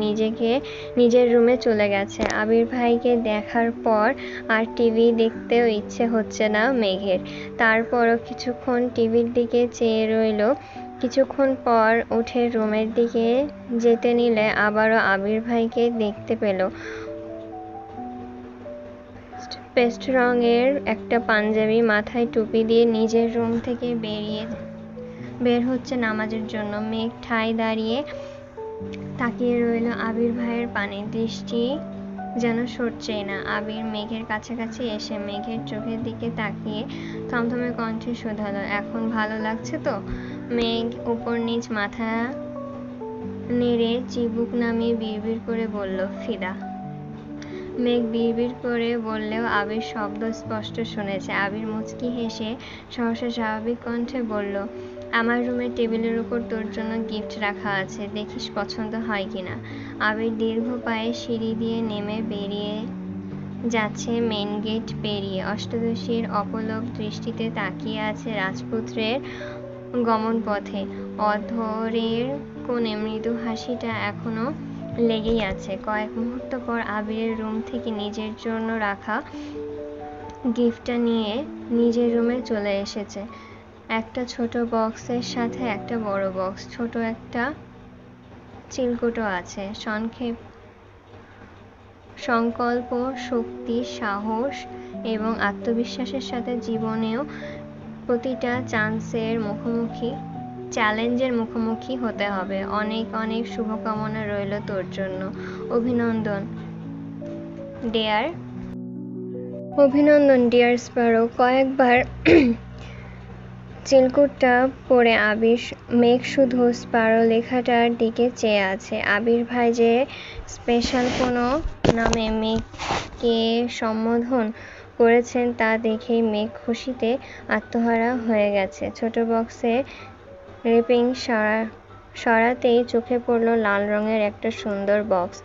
নিজের রুমে চলে গেছে। আবির ভাইকে দেখার পর আর টিভি দেখতেও ইচ্ছে হচ্ছে না মেঘের। তারপরও কিছুক্ষণ টিভির দিকে চেয়ে রইল। কিছুক্ষণ পর উঠে রুমের দিকে যেতে নিলে আবারও আবির ভাইকে দেখতে পেল। পেস্ট রঙের একটা পাঞ্জাবি, মাথায় টুপি দিয়ে নিজের রুম থেকে বের হচ্ছে নামাজের জন্য। মেঘ ঠায় দাঁড়িয়ে তাকিয়ে রইল আবির ভাইয়ের পানে। দৃষ্টি যেন সরছেই না। আবির মেঘের কাছাকাছি এসে মেঘের চোখের দিকে তাকিয়ে থমথমে কণ্ঠে শুধালো, এখন ভালো লাগছে তো? মেঘ উপর নিচ মাথা নেড়ে চিবুক নামিয়ে বিড়বিড় করে বলল, ফিদা। মেঘ বিড়বিড় করে বললেও আবির শব্দ স্পষ্ট শুনেছে। আবির মুচকি হেসে সহসা স্বাভাবিক কণ্ঠে বলল, আমার রুমের টেবিলের উপর তোর জন্য গিফট রাখা আছে, দেখিস পছন্দ হয় কিনা। আবির দীর্ঘ পায়ে সিঁড়ি দিয়ে নেমে বেরিয়ে যাচ্ছে। মেন গেট পেরিয়ে অষ্টাদশীর অপলক দৃষ্টিতে তাকিয়ে আছে রাজপুত্রের গমনপথে। অধরের কোণে মৃদু হাসিটা এখনো লেগেই আছে। কয়েক মুহূর্ত পর আবিরের রুম থেকে নিজের জন্য রাখা গিফটটা নিয়ে নিজের রুমে চলে এসেছে। একটা ছোট বক্সের সাথে একটা বড় বক্স, ছোট একটা চিলকুটও আছে। সংকল্প, শক্তি, সাহস এবং আত্মবিশ্বাসের সাথে জীবনেও প্রতিটা চ্যালেঞ্জের মুখোমুখি হতে হবে। অনেক অনেক শুভকামনা রইল তোর জন্য। অভিনন্দন ডিয়ার স্প্যারো। কয়েকবার চিলকুটটা পড়ে মেঘ শুধু স্প্যারো লেখাটার দিকে চেয়ে আছে। আবির ভাই যে স্পেশাল কোনো নামে মেঘকে সম্বোধন করেছেন তা দেখেই মেঘ খুশিতে আত্মহারা হয়ে গেছে। ছোট বক্সে র্যাপিং সরাতেই চোখে পড়ল লাল রঙের একটা সুন্দর বক্স।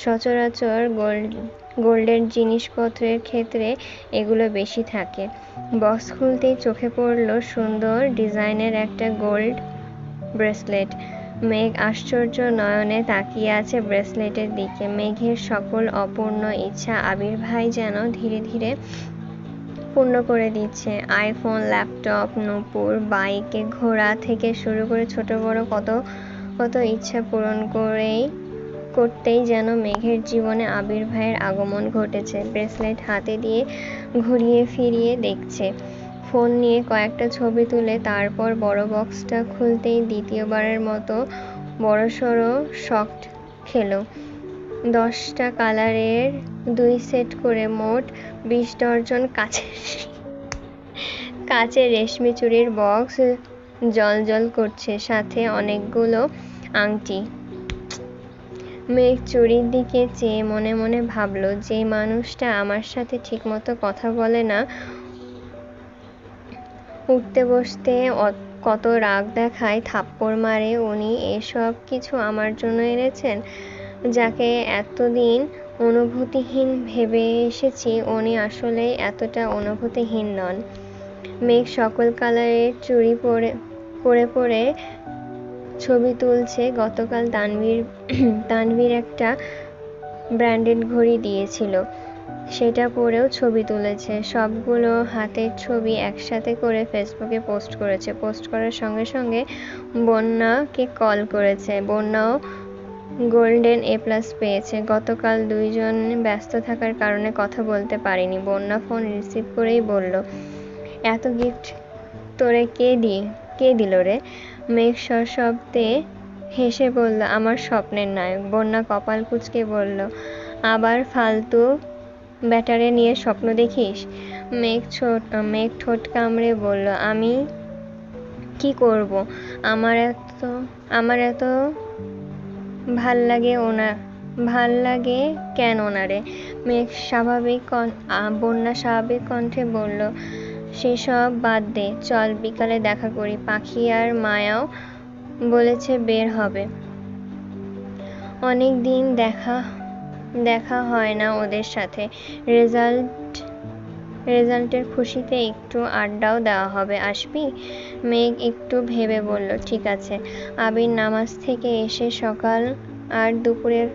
সচরাচর গোল্ডের জিনিসপত্রের ক্ষেত্রে এগুলো বেশি থাকে। বক্স খুলতেই চোখে পড়ল সুন্দর ডিজাইনের একটা গোল্ড ব্রেসলেট। মেঘ আশ্চর্য নয়নে তাকিয়ে আছে ব্রেসলেটের দিকে। মেঘের সকল অপূর্ণ ইচ্ছা আবির ভাই যেন ধীরে ধীরে পূর্ণ করে দিচ্ছে। আইফোন, ল্যাপটপ, নূপুর, বাইকে ঘোড়া থেকে শুরু করে ছোট বড় কত কত ইচ্ছা পূরণ করতেই যেন মেঘের জীবনে আবির ভাইয়ের আগমন ঘটেছে। ব্রেসলেট হাতে দিয়ে ঘুরিয়ে ফিরিয়ে দেখছে, ফোন নিয়ে কয়েকটা ছবি তুলে তারপর বড় বক্সটা খুলতেই দ্বিতীয়বারের মতো বড়সড় শক খেলো। 10টা কালারের 2 সেট করে মোট 20 ডজন কাচের রেশমি চুড়ির বক্স জ্বলজ্বল করছে, সাথে অনেকগুলো আংটি। মেঘ চুড়ির দিকে চেয়ে মনে মনে ভাবল, যে মানুষটা আমার সাথে ঠিকমতো কথা বলে না, উঠতে বসতে কত রাগ দেখায়, থাপ্পড় মারে, উনি এসব কিছু আমার জন্য এনেছেন। যাকে এতদিন অনুভূতিহীন ভেবে এসেছি, উনি আসলে এতটা অনুভূতিহীন নন। মেঘ সকল কালারের চুড়ি পরে ছবি তুলছে। গতকাল তানভীর একটা ব্র্যান্ডেড ঘড়ি দিয়েছিল, সেটা পরেও ছবি তুলেছে। সবগুলো হাতের ছবি একসাথে করে ফেসবুকে পোস্ট করেছে। পোস্ট করার সঙ্গে সঙ্গে বন্যাকে কল করেছে। বন্যাও গোল্ডেন A+ পেয়েছে। গতকাল দুইজন ব্যস্ত থাকার কারণে কথা বলতে পারিনি। বন্যা ফোন রিসিভ করেই বলল, এত গিফট তোরে কে দিল রে? মেঘ সশব্দে হেসে বলল, আমার স্বপ্নের নায়ক। বন্যা কপাল কুঁচকে বলল, আবার ফালতু ব্যাটারে নিয়ে স্বপ্ন দেখিস? মেঘ ঠোঁট কামড়ে বলল, আমি কি করব? আমার এত ভাল লাগে কেন ওনারে? বন্যা স্বাভাবিক কণ্ঠে বলল, সেসব বাদ দে, চল বিকালে দেখা করি। পাখি আর মায়াও বলেছে বের হবে। অনেক দিন দেখা হয় না ওদের সাথে। রেজাল্টের খুশিতে একটু আড্ডাও দেওয়া হবে, আসবি? মেঘ একটু ভেবে বলল, ঠিক আছে। আবির নামাজ থেকে এসে সকাল আর দুপুরের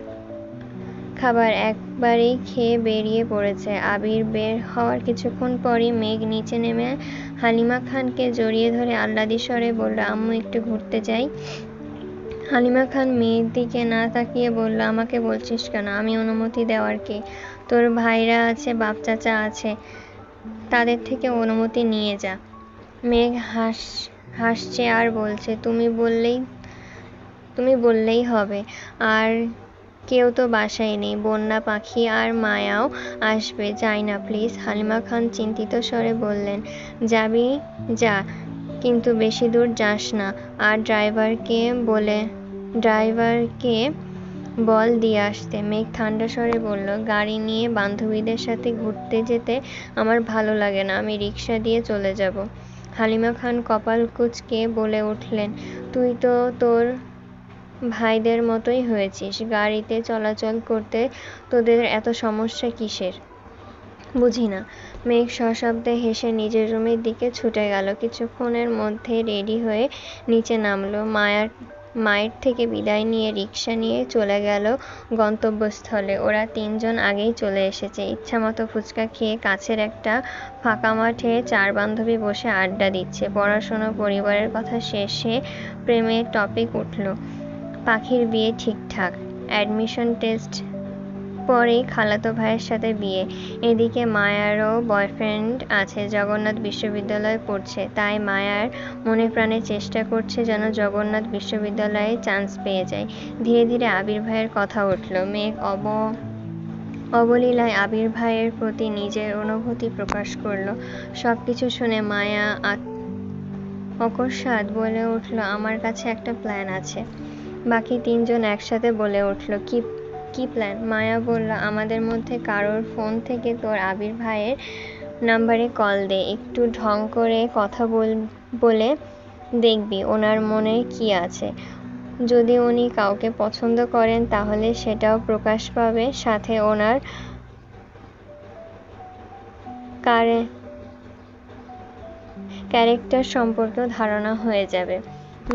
খাবার একবারেই খেয়ে বেরিয়ে পড়েছে। আবির বের হওয়ার কিছুক্ষণ পরই মেঘ নিচে নেমে হালিমা খানকে জড়িয়ে ধরে আহ্লাদি স্বরে বলল, আম্মু একটু ঘুরতে যাই। হালিমা খান মেয়ের দিকে না তাকিয়ে বলল, আমাকে বলছিস কেন? আমি অনুমতি দেওয়ার কে? তোর ভাইরা আছে, বাপ চাচা আছে, তাদের থেকে অনুমতি নিয়ে যা। মেঘ হাসছে আর বলছে, তুমি বললেই হবে। আর কেউ তো বাসায় নেই। বন্যা, পাখি আর মায়াও আসবে। যাই না প্লিজ? হালিমা খান চিন্তিত স্বরে বললেন, যাবি যা, কিন্তু বেশি দূর যাস না। আর ড্রাইভারকে বল দিয়ে আসতে। মেঘ ঠান্ডা স্বরে বলল, গাড়ি নিয়ে বান্ধবীদের সাথে ঘুরতে যেতে আমার ভালো লাগে না, আমি রিক্সা দিয়ে চলে যাব। হালিমা খান কপাল কুঁচকে বলে উঠলেন, তুই তো তোর ভাইদের মতোই হয়েছিস, গাড়িতে চলাচল করতে তোদের এত সমস্যা কিসের? বুঝি না। মেঘ সশব্দে হেসে নিজের রুমের দিকে ছুটে গেল। কিছুক্ষণের মধ্যে রেডি হয়ে নিচে নামলো। মায়ের থেকে বিদায় নিয়ে রিক্সা নিয়ে চলে গেল গন্তব্যস্থলে। ওরা 3 জন আগেই চলে এসেছে। ইচ্ছামতো ফুচকা খেয়ে কাছের একটা ফাঁকা মাঠে 4 বান্ধবী বসে আড্ডা দিচ্ছে। পড়াশোনা, পরিবারের কথা শেষে প্রেমের টপিক উঠল। পাখির বিয়ে ঠিকঠাক, অ্যাডমিশন টেস্ট পরেই খালাতো ভাইয়ের সাথে বিয়ে। এদিকে মায়ারও বয়ফ্রেন্ড আছে, জগন্নাথ বিশ্ববিদ্যালয়ে পড়ছে। তাই মায়ার মনে প্রাণে চেষ্টা করছে যেন জগন্নাথ বিশ্ববিদ্যালয়ে চান্স পেয়ে যায়। ধীরে ধীরে আবির ভাইয়ের কথা উঠল। মেঘ অবলীলায় আবির ভাইয়ের প্রতি নিজের অনুভূতি প্রকাশ করল। সবকিছু শুনে মায়া অকস্মাৎ বলে উঠল, আমার কাছে একটা প্ল্যান আছে। বাকি 3 জন একসাথে বলে উঠল, কি প্ল্যান? মায়া বলল, আমাদের মধ্যে কারোর ফোন থেকে তোর আবির ভাইয়ের নাম্বারে কল দে, একটু ঢং করে কথা বলে দেখবি ওনার মনে কি আছে। যদি উনি কাউকে পছন্দ করেন তাহলে সেটাও প্রকাশ পাবে, সাথে ওনার ক্যারেক্টার সম্পর্কেও ধারণা হয়ে যাবে।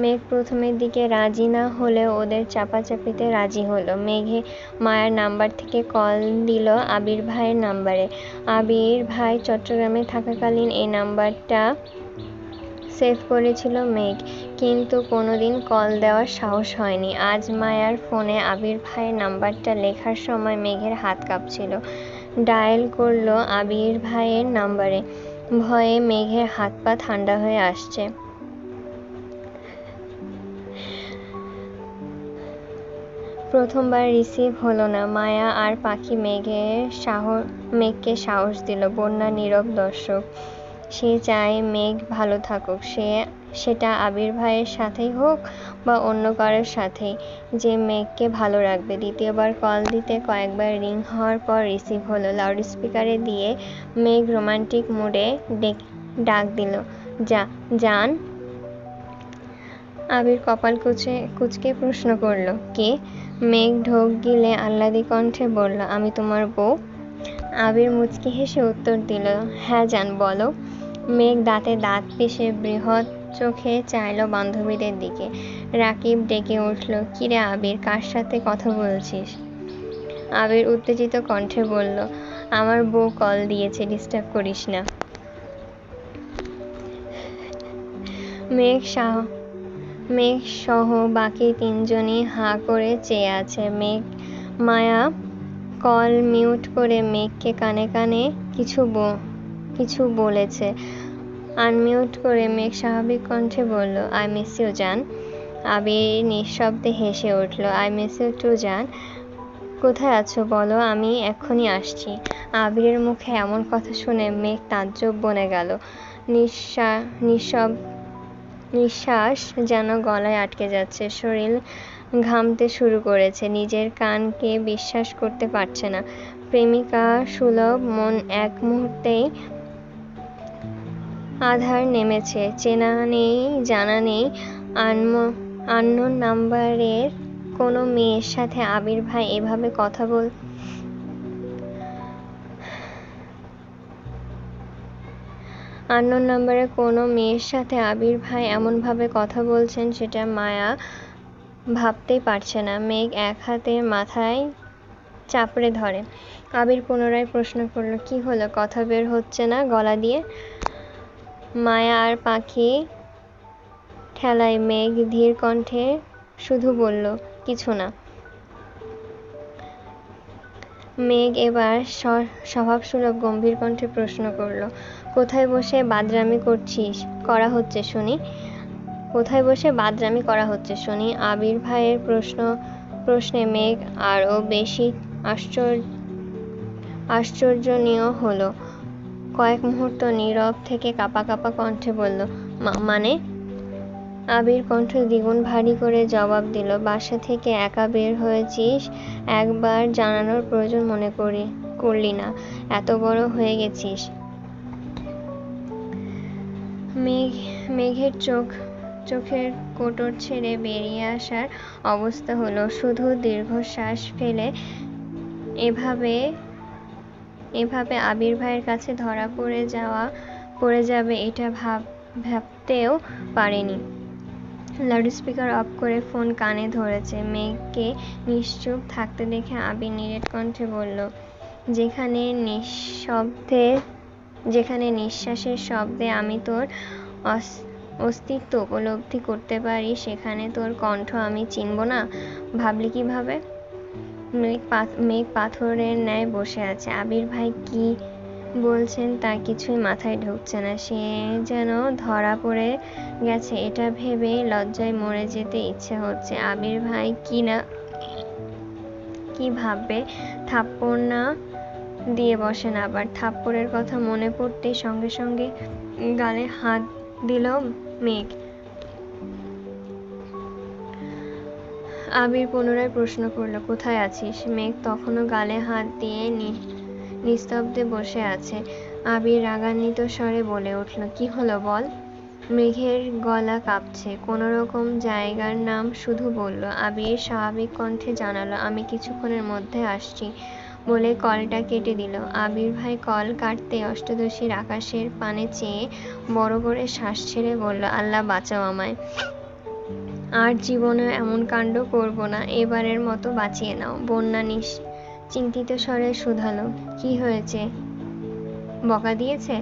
মেঘ প্রথমের দিকে রাজি না হলেও ওদের চাপাচাপিতে রাজি হলো। মেঘে মায়ার নাম্বার থেকে কল দিল আবির ভাইয়ের নাম্বারে। আবির ভাই চট্টগ্রামে থাকাকালীন এই নাম্বারটা সেভ করেছিল মেঘ, কিন্তু কোনোদিন কল দেওয়ার সাহস হয়নি। আজ মায়ার ফোনে আবির ভাইয়ের নাম্বারটা লেখার সময় মেঘের হাত কাঁপছিল। ডায়াল করলো আবির ভাইয়ের নাম্বারে। ভয়ে মেঘের হাত পা ঠান্ডা হয়ে আসছে। প্রথমবার রিসিভ হলো না। মায়া আর পাখি মেঘকে সাহস দিল। বন্যা নীরব দর্শক। সে চায় মেঘ ভালো থাকুক, সেটা আবির ভাইয়ের সাথেই হোক বা অন্য কারোর সাথেই, যে মেঘকে ভালো রাখবে। দ্বিতীয়বার কল দিতে কয়েকবার রিং হওয়ার পর রিসিভ হলো। লাউডস্পিকারে দিয়ে মেঘ রোমান্টিক মুডে ডাক দিল, জান। আবির কপাল কুঁচকে প্রশ্ন করল, কে? মেঘ ঢোক গিলে আহ্লাদী কণ্ঠে বলল, আমি তোমার বউ। আবির মুচকি হেসে উত্তর দিল, হ্যাঁ জান, বলো। মেঘ দাঁতে দাঁত পিষে বৃহৎ চোখে চাইল বান্ধবীদের দিকে। রাকিব ডেকে উঠল, কিরে আবির, কার সাথে কথা বলছিস? আবির উত্তেজিত কণ্ঠে বলল, আমার বউ কল দিয়েছে, ডিস্টার্ব করিস না। মেঘ সহ বাকি তিনজনই হাঁ করে চেয়ে আছে। মায়া কল মিউট করে মেঘকে কানে কানে কিছু বলেছে। আনমিউট করে মেঘ স্বাভাবিক কণ্ঠে বলল, আই মিস ইউ জান। আবির নিঃশব্দে হেসে উঠল, আই মিস ইউ টু জান। কোথায় আছো বলো, আমি এক্ষুনি আসছি। আবিরের মুখে এমন কথা শুনে মেঘ তাজ্জব বনে গেল। নিঃশ্বাস যেন গলায় আটকে যাচ্ছে। শরীর ঘামতে শুরু করেছে। নিজের কানকে বিশ্বাস করতে পারছে না। প্রেমিকা সুলভ মন এক মুহূর্তেই আধার নেমেছে। চেনা নেই, জানা নেই, আননোন নাম্বারের কোনো মেয়ের সাথে আবির ভাই এভাবে কথা আননোন নাম্বারে কোনো মেয়ের সাথে আবির ভাই এমনভাবে কথা বলছেন, সেটা মায়া ভাবতেই পারছে না। মেঘ এক হাতে মাথায় চাপড়ে ধরে। আবির পুনরায় প্রশ্ন করল, কি হলো, কথা বের হচ্ছে না গলা দিয়ে? মায়া আর পাখি ঠেলায় মেঘ ধীর কণ্ঠে শুধু বলল, কিছু না। মেঘ এবার স্বভাবসুলভ গম্ভীর কণ্ঠে প্রশ্ন করল, কোথায় বসে বাদরামি করা হচ্ছে শুনি? কোথায় বসে বাদরামি করা হচ্ছে শুনি? আবির ভাইয়ের প্রশ্নে মেঘ আরও বেশি আশ্চর্যনীয় হলো। কয়েক মুহূর্ত নীরব থেকে কাঁপা কাঁপা কণ্ঠে বলল, মানে? আবির কণ্ঠ দ্বিগুণ ভারী করে জবাব দিল, বাসা থেকে একা বের হয়েছিস, একবার জানানোর প্রয়োজন মনে করলি না, এত বড় হয়ে গেছিস। মেঘের চোখের কোটর ছেড়ে বেরিয়ে আসার অবস্থা হলো। শুধু দীর্ঘশ্বাস ফেলে এভাবে আবির ভাইয়ের কাছে ধরা পড়ে যাবে এটা ভাবতেও পারেনি। লাউডস্পিকার অফ করে ফোন কানে ধরেছে। মেঘকে নিশ্চুপ থাকতে দেখে আবির নিরেট কণ্ঠে বলল, যেখানে নিঃশ্বাসের শব্দে আমি তোর অস্তিত্ব উপলব্ধি করতে পারি, সেখানে তোর কণ্ঠ আমি চিনব না? ভাবলি কিভাবে? মেঘ পাথরের ন্যায় বসে আছে। আবির ভাই কি বলছেন তার কিছুই মাথায় ঢুকছে না। সে যেন ধরা পড়ে গেছে, এটা ভেবে লজ্জায় মরে যেতে ইচ্ছে হচ্ছে। আবির ভাই কি ভাববে? থাপ্পড় না দিয়ে বসেন আবার। থাপ্পড়ের কথা মনে পড়তেই সঙ্গে সঙ্গে গালে হাত দিল মেঘ। আবির পুনরায় প্রশ্ন করল, কোথায় আছিস? মেঘ তখনও গালে হাত দিয়ে নিস্তব্ধে বসে আছে। আবির রাগান্বিত স্বরে বলে উঠল, কি হলো বল? মেঘের গলা কাঁপছে। কোনোরকম জায়গার নাম শুধু বলল। আবির স্বাভাবিক কণ্ঠে জানালো, আমি কিছুক্ষণের মধ্যে আসছি বলে কলটা কেটে দিল। আবির ভাই কল কাটতে অষ্টদশীর আকাশের পানে চেয়ে বড় করে শ্বাস ছেড়ে বলল, আল্লাহ বাঁচাও আমায়। আর জীবনে এমন কাণ্ড করব না, এবারের মতো বাঁচিয়ে নাও। বন্যা চিন্তিত স্বরে শুধালো, কি হয়েছে? বকা দিয়েছে?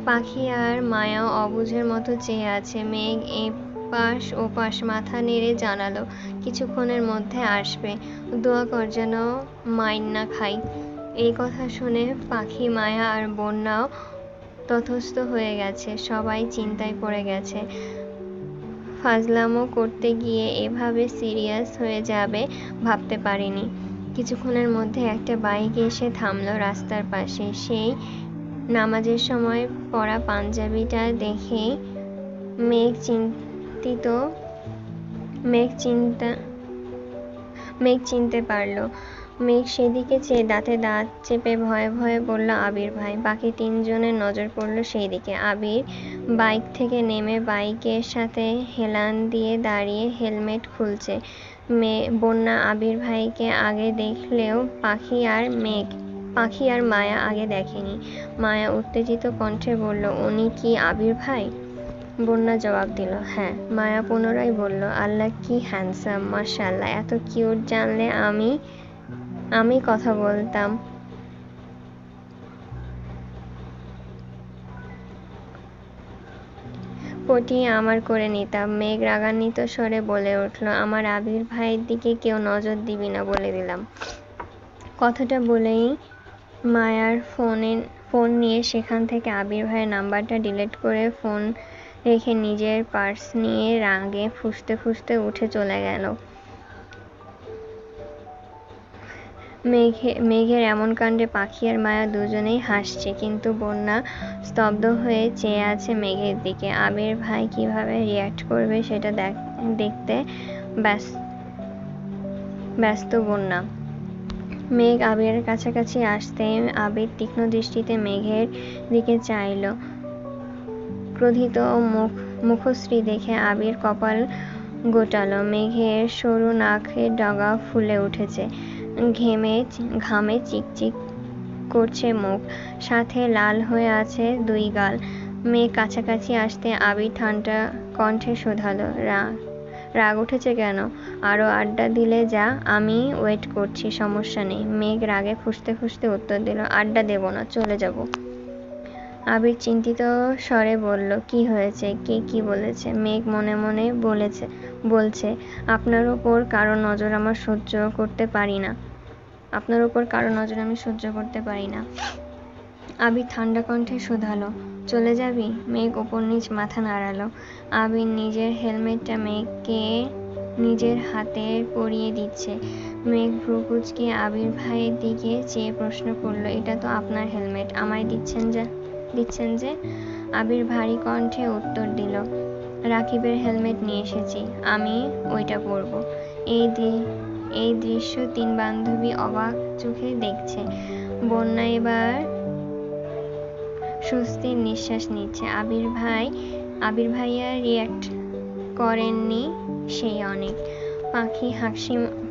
পাখি আর মায়া অবুঝের মতো চেয়ে আছে। মেঘ এপাশ ওপাশ মাথা নেড়ে জানালো, কিছুক্ষণের মধ্যে আসবে, দোয়া কর যেন মাইর না খাই। এই কথা শুনে পাখি, মায়া আর বন্যাও ততস্থ হয়ে গেছে। সবাই চিন্তায় পড়ে গেছে। ফাজলামো করতে গিয়ে এভাবে সিরিয়াস হয়ে যাবে ভাবতে পারিনি। কিছুক্ষণের মধ্যে একটা বাইক এসে থামলো রাস্তার পাশে। সেই নামাজের সময় পরা পাঞ্জাবিটা দেখে মেঘ চিনতে পারলো। মেঘ সেদিকে চেয়ে দাঁতে দাঁত চেপে ভয়ে ভয়ে বলল, আবির ভাই। বাকি তিনজনের নজর পড়ল সেই দিকে। আবির বাইক থেকে নেমে বাইকের সাথে হেলান দিয়ে দাঁড়িয়ে হেলমেট খুলছে। বন্যা আবির ভাইকে আগে দেখলেও পাখি আর মায়া আগে দেখেনি। মায়া উত্তেজিত কণ্ঠে বলল, উনি কি আবির ভাই? বন্যা জবাব দিল, হ্যাঁ। মায়া পুনরায় বলল, আল্লাহ কি হ্যান্ডসাম, মাশাআল্লাহ, এত কিউট জানলে আমি কথা বলতাম। পটিয়ে আমার করে নিতাম। মেঘ রাগান্বিত স্বরে বলে উঠল, আমার আবির ভাইয়ের দিকে কেউ নজর দিবি না বলে দিলাম। কথাটা বলেই মায়ার ফোন নিয়ে সেখান থেকে আবির ভাইয়ের নাম্বারটা ডিলিট করে ফোন রেখে নিজের পার্স নিয়ে রাগে ফুঁসতে ফুঁসতে উঠে চলে গেল। মেঘের এমন কাণ্ডে পাখি আর মায়া দুজনেই হাসছে, কিন্তু বন্যা স্তব্ধ হয়ে চেয়ে আছে মেঘের দিকে। আবির ভাই কিভাবে রিয়্যাক্ট করবে সেটা দেখতে ব্যস্ত বন্যা। মেঘ আবিরের কাছাকাছি আসতে আবির তীক্ষ্ণ দৃষ্টিতে মেঘের দিকে চাইল। ক্রোধিত মুখশ্রী দেখে আবির কপাল গোটালো। মেঘের সরু নাকের ডগা ফুলে উঠেছে, ঘামে চিকচিক করছে মুখ, সাথে লাল হয়ে আছে দুই গাল। মেঘ কাছাকাছি আসতে আবির ঠান্ডা কণ্ঠে শোধালো, রাগ উঠেছে কেন? আরো আড্ডা দিলে যা, আমি ওয়েট করছি, সমস্যা নেই। মেঘ রাগে ফুঁসতে ফুঁসতে উত্তর দিল, আড্ডা দেব না, চলে যাব। আবির চিন্তিত স্বরে বলল, কি হয়েছে? কে কি বলেছে? মেঘ মনে মনে বলছে, আপনার ওপর কারো নজর আমি সহ্য করতে পারি না। আবির ঠান্ডা কণ্ঠে শোধালো, চলে যাবি? মেঘ ওপর নিচ মাথা নাড়ালো। আবির নিজের হেলমেটটা মেঘকে নিজের হাতে পরিয়ে দিচ্ছে। মেঘ ভ্রু কুঁচকে আবির ভাইয়ের দিকে চেয়ে প্রশ্ন করল, এটা তো আপনার হেলমেট, আমায় দিচ্ছেন যে? আবির ভারী কণ্ঠে উত্তর দিল, রাকিবের হেলমেট নিয়ে এসেছি, আমি ওইটা পরব। এই দৃশ্য তিন বান্ধবী অবাক চোখে দেখছে। বন্যা এবার স্বস্তির নিঃশ্বাস নিচ্ছে। আবির ভাইয়া রিয়্যাক্ট করেননি সেই অনেক।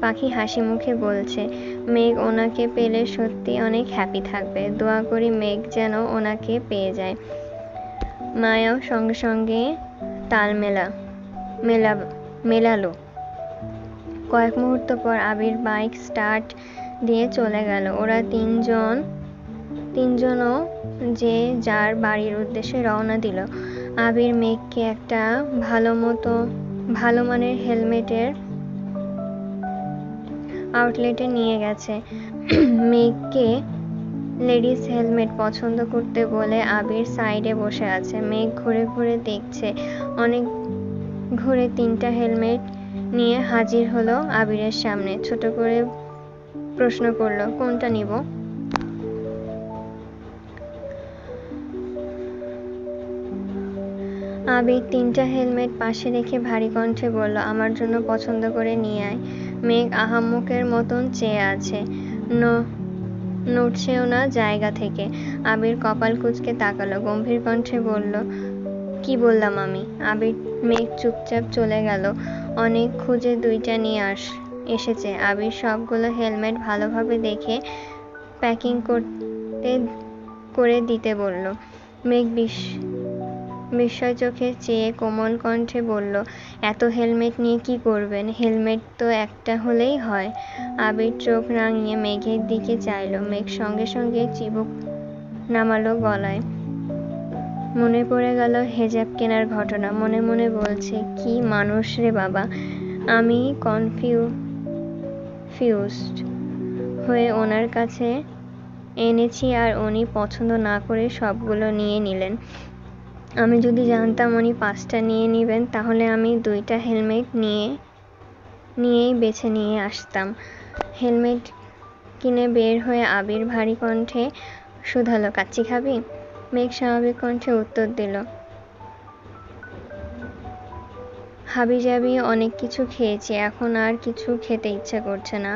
পাখি হাসি মুখে বলছে, মেঘ ওনাকে পেলে সত্যি অনেক হ্যাপি থাকবে, দোয়া করি মেঘ যেন ওনাকে পেয়ে যায়। মায়াও সঙ্গে সঙ্গে তাল মেলালো। কয়েক মুহূর্ত পর আবির বাইক স্টার্ট দিয়ে চলে গেল। ওরা তিনজনও যে যার বাড়ির উদ্দেশ্যে রওনা দিল। আবির মেঘকে একটা ভালো মানের হেলমেটের আউটলেটে নিয়ে গেছে। মেঘকে লেডিস হেলমেট পছন্দ করতে বলে আবির সাইডে বসে আছে। মেঘ ঘুরে ঘুরে দেখছে। অনেক ঘুরে তিনটা হেলমেট নিয়ে হাজির হলো আবিরের সামনে। ছোট করে প্রশ্ন করলো, কোনটা নিব? আবির তিনটা হেলমেট পাশে রেখে ভারী কণ্ঠে বলল, আমার জন্য পছন্দ করে নিয়ে আয়। মেঘ আহাম্মকের মতন চেয়ে আছে, নড়ছেও না জায়গা থেকে। আবির কপাল কুঁচকে তাকালো, গম্ভীর কণ্ঠে বলল, কি বললাম আমি? মেঘ চুপচাপ চলে গেল। অনেক খুঁজে দুইটা নিয়ে এসেছে। আবির সবগুলো হেলমেট ভালোভাবে দেখে প্যাকিং করে দিতে বলল। বিস্ময় চোখে চেয়ে কোমল কণ্ঠে বলল, এত হেলমেট নিয়ে কি করবেন? হেলমেট তো একটা হলেই হয়। আবির চোখ রাঙিয়ে মেঘের দিকে চাইল। মেঘ সঙ্গে সঙ্গে চিবুক নামালো গলায়। মনে পড়ে গেল হেজাব কেনার ঘটনা। মনে মনে বলছে, কি মানুষ রে বাবা। আমি কনফিউজড হয়ে ওনার কাছে এনেছি আর উনি পছন্দ না করে সবগুলো নিয়ে নিলেন। আমি যদি জানতাম উনি 5টা নিয়ে নেবেন তাহলে আমি 2টা হেলমেট নিয়েই বেছে নিয়ে আসতাম। হেলমেট কিনে বের হয়ে আবির ভারী কণ্ঠে শুধালো, কাচ্চি খাবি? মেঘ স্বাভাবিক কণ্ঠে উত্তর দিল, হাবিজাবি অনেক কিছু খেয়েছি, এখন আর কিছু খেতে ইচ্ছে করছে না।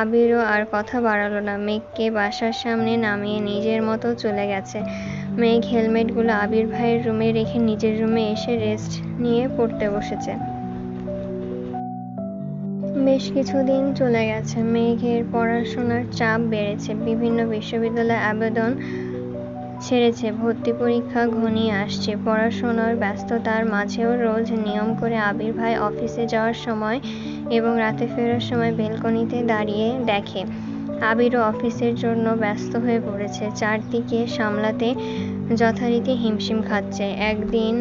আবিরও আর কথা বাড়ালো না। মেঘকে বাসার সামনে নামিয়ে নিজের মতো চলে গেছে। মেঘ হেলমেটগুলো আবির ভাইয়ের রুমে রেখে নিজের রুমে এসে রেস্ট নিয়ে পড়তে বসেছে। বেশ কিছুদিন চলে গেছে। মেঘের পড়াশোনার চাপ বেড়েছে। বিভিন্ন বিশ্ববিদ্যালয়ে আবেদন ছেড়েছে। ভর্তি পরীক্ষা ঘনিয়ে আসছে। পড়াশোনার ব্যস্ততার মাঝেও রোজ নিয়ম করে আবির ভাই অফিসে যাওয়ার সময় এবং রাতে ফেরার সময় বেলকনিতে দাঁড়িয়ে দেখে আবিরও অফিসের জন্য ব্যস্ত হয়ে পড়েছে। চারদিকে সামলাতে যথারীতি হিমশিম খাচ্ছে। একদিন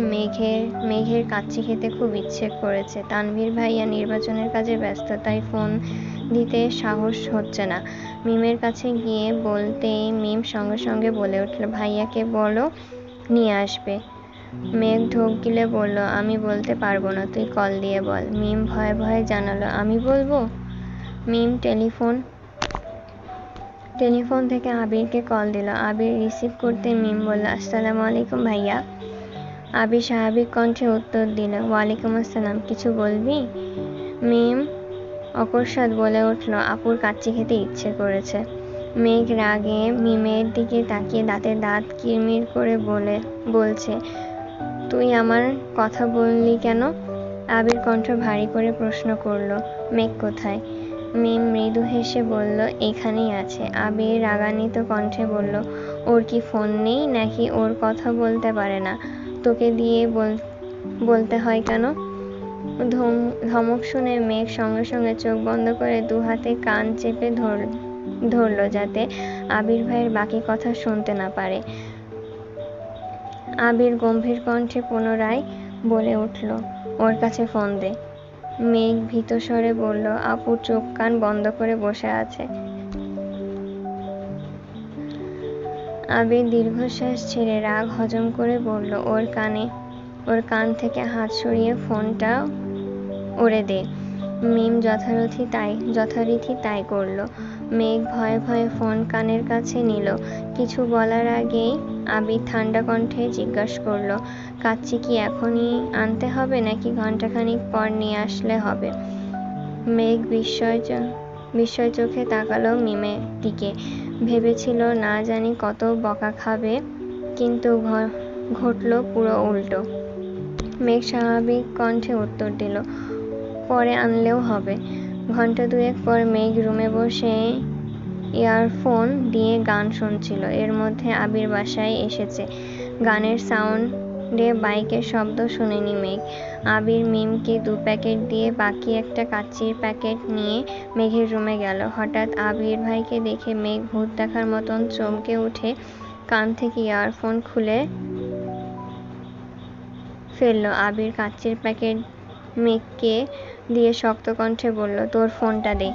মেঘের কাচ্চি খেতে খুব ইচ্ছে করেছে। তানভীর ভাইয়া নির্বাচনের কাজে ব্যস্ত, তাই ফোন দিতে সাহস হচ্ছে না। মিমের কাছে গিয়ে বলতেই মিম সঙ্গে সঙ্গে বলে উঠল, ভাইয়াকে বলো নিয়ে আসবে। মেঘ ঢোক গিলে বলল, আমি বলতে পারবো না, তুই কল দিয়ে বল। মিম ভয়ে ভয়ে জানালো, আমি বলবো? মিম টেলিফোন থেকে আবিরকে কল দিল। আবির রিসিভ করতে মিম বলল, আসসালামু আলাইকুম ভাইয়া। আবির স্বাভাবিক কণ্ঠে উত্তর দিল, ওয়ালাইকুম আসসালাম, কিছু বলবি? মিম অকস্মাৎ বলে উঠল, আপুর কাচ্চি খেতে ইচ্ছে করেছে। মেঘ রাগে মিমের দিকে তাকিয়ে দাঁতে দাঁত কিরমির করে বলছে, তুই আমার কথা বললি কেন? আবির কণ্ঠ ভারী করে প্রশ্ন করল, মেঘ কোথায়? মিম মৃদু হেসে বলল, এখানেই আছে। আবির রাগান্বিত কণ্ঠে বলল, ওর কি ফোন নেই নাকি ওর কথা বলতে পারে না? তোকে দিয়ে বলতে হয় কেন? ধমক শুনে মেঘ সঙ্গে সঙ্গে চোখ বন্ধ করে 2 হাতে কান চেপে ধরল যাতে আবির ভাইয়ের বাকি কথা শুনতে না পারে। আবির গম্ভীর কণ্ঠে পুনরায় বলে উঠল, ওর কাছে ফোন দে। মেঘ ভীত স্বরে বলল, আপু চোখ কান বন্ধ করে বসে আছে। আবির দীর্ঘশ্বাস ছেড়ে রাগ হজম করে বলল, ওর কান থেকে হাত সরিয়ে ফোনটা ওরে দে। মিম যথারীতি তাই করল। মেঘ ভয়ে ভয়ে ফোন কানের কাছে নিল। কিছু বলার আগেই আবির ঠান্ডা কণ্ঠে জিজ্ঞাসা করল, কাচ্চি কি এখনই আনতে হবে নাকি ঘণ্টাখানিক পর নিয়ে আসলে হবে? মেঘ বিস্ময় চোখে তাকালো মিমের দিকে। ভেবেছিল না জানি কত বকা খাবে, কিন্তু ঘটল পুরো উল্টো। মেঘ স্বাভাবিক কণ্ঠে উত্তর দিল, পরে আনলেও হবে। ঘণ্টা 2 পর মেঘ রুমে বসে ইয়ারফোন দিয়ে গান শুনছিল। এর মধ্যে আবির বাসায় এসেছে। গানের সাউন্ডে বাইকের শব্দ শুনেনি মেঘ। আবির মিমকে 2 প্যাকেট দিয়ে বাকি একটা কাচ্চির প্যাকেট নিয়ে মেঘের রুমে গেল। হঠাৎ আবির ভাইকে দেখে মেঘ ভূত দেখার মতন চমকে উঠে কান থেকে ইয়ারফোন খুলে ফেলল। আবির কাচ্চির প্যাকেট মেঘকে দিয়ে শক্ত কণ্ঠে বলল, তোর ফোনটা দে।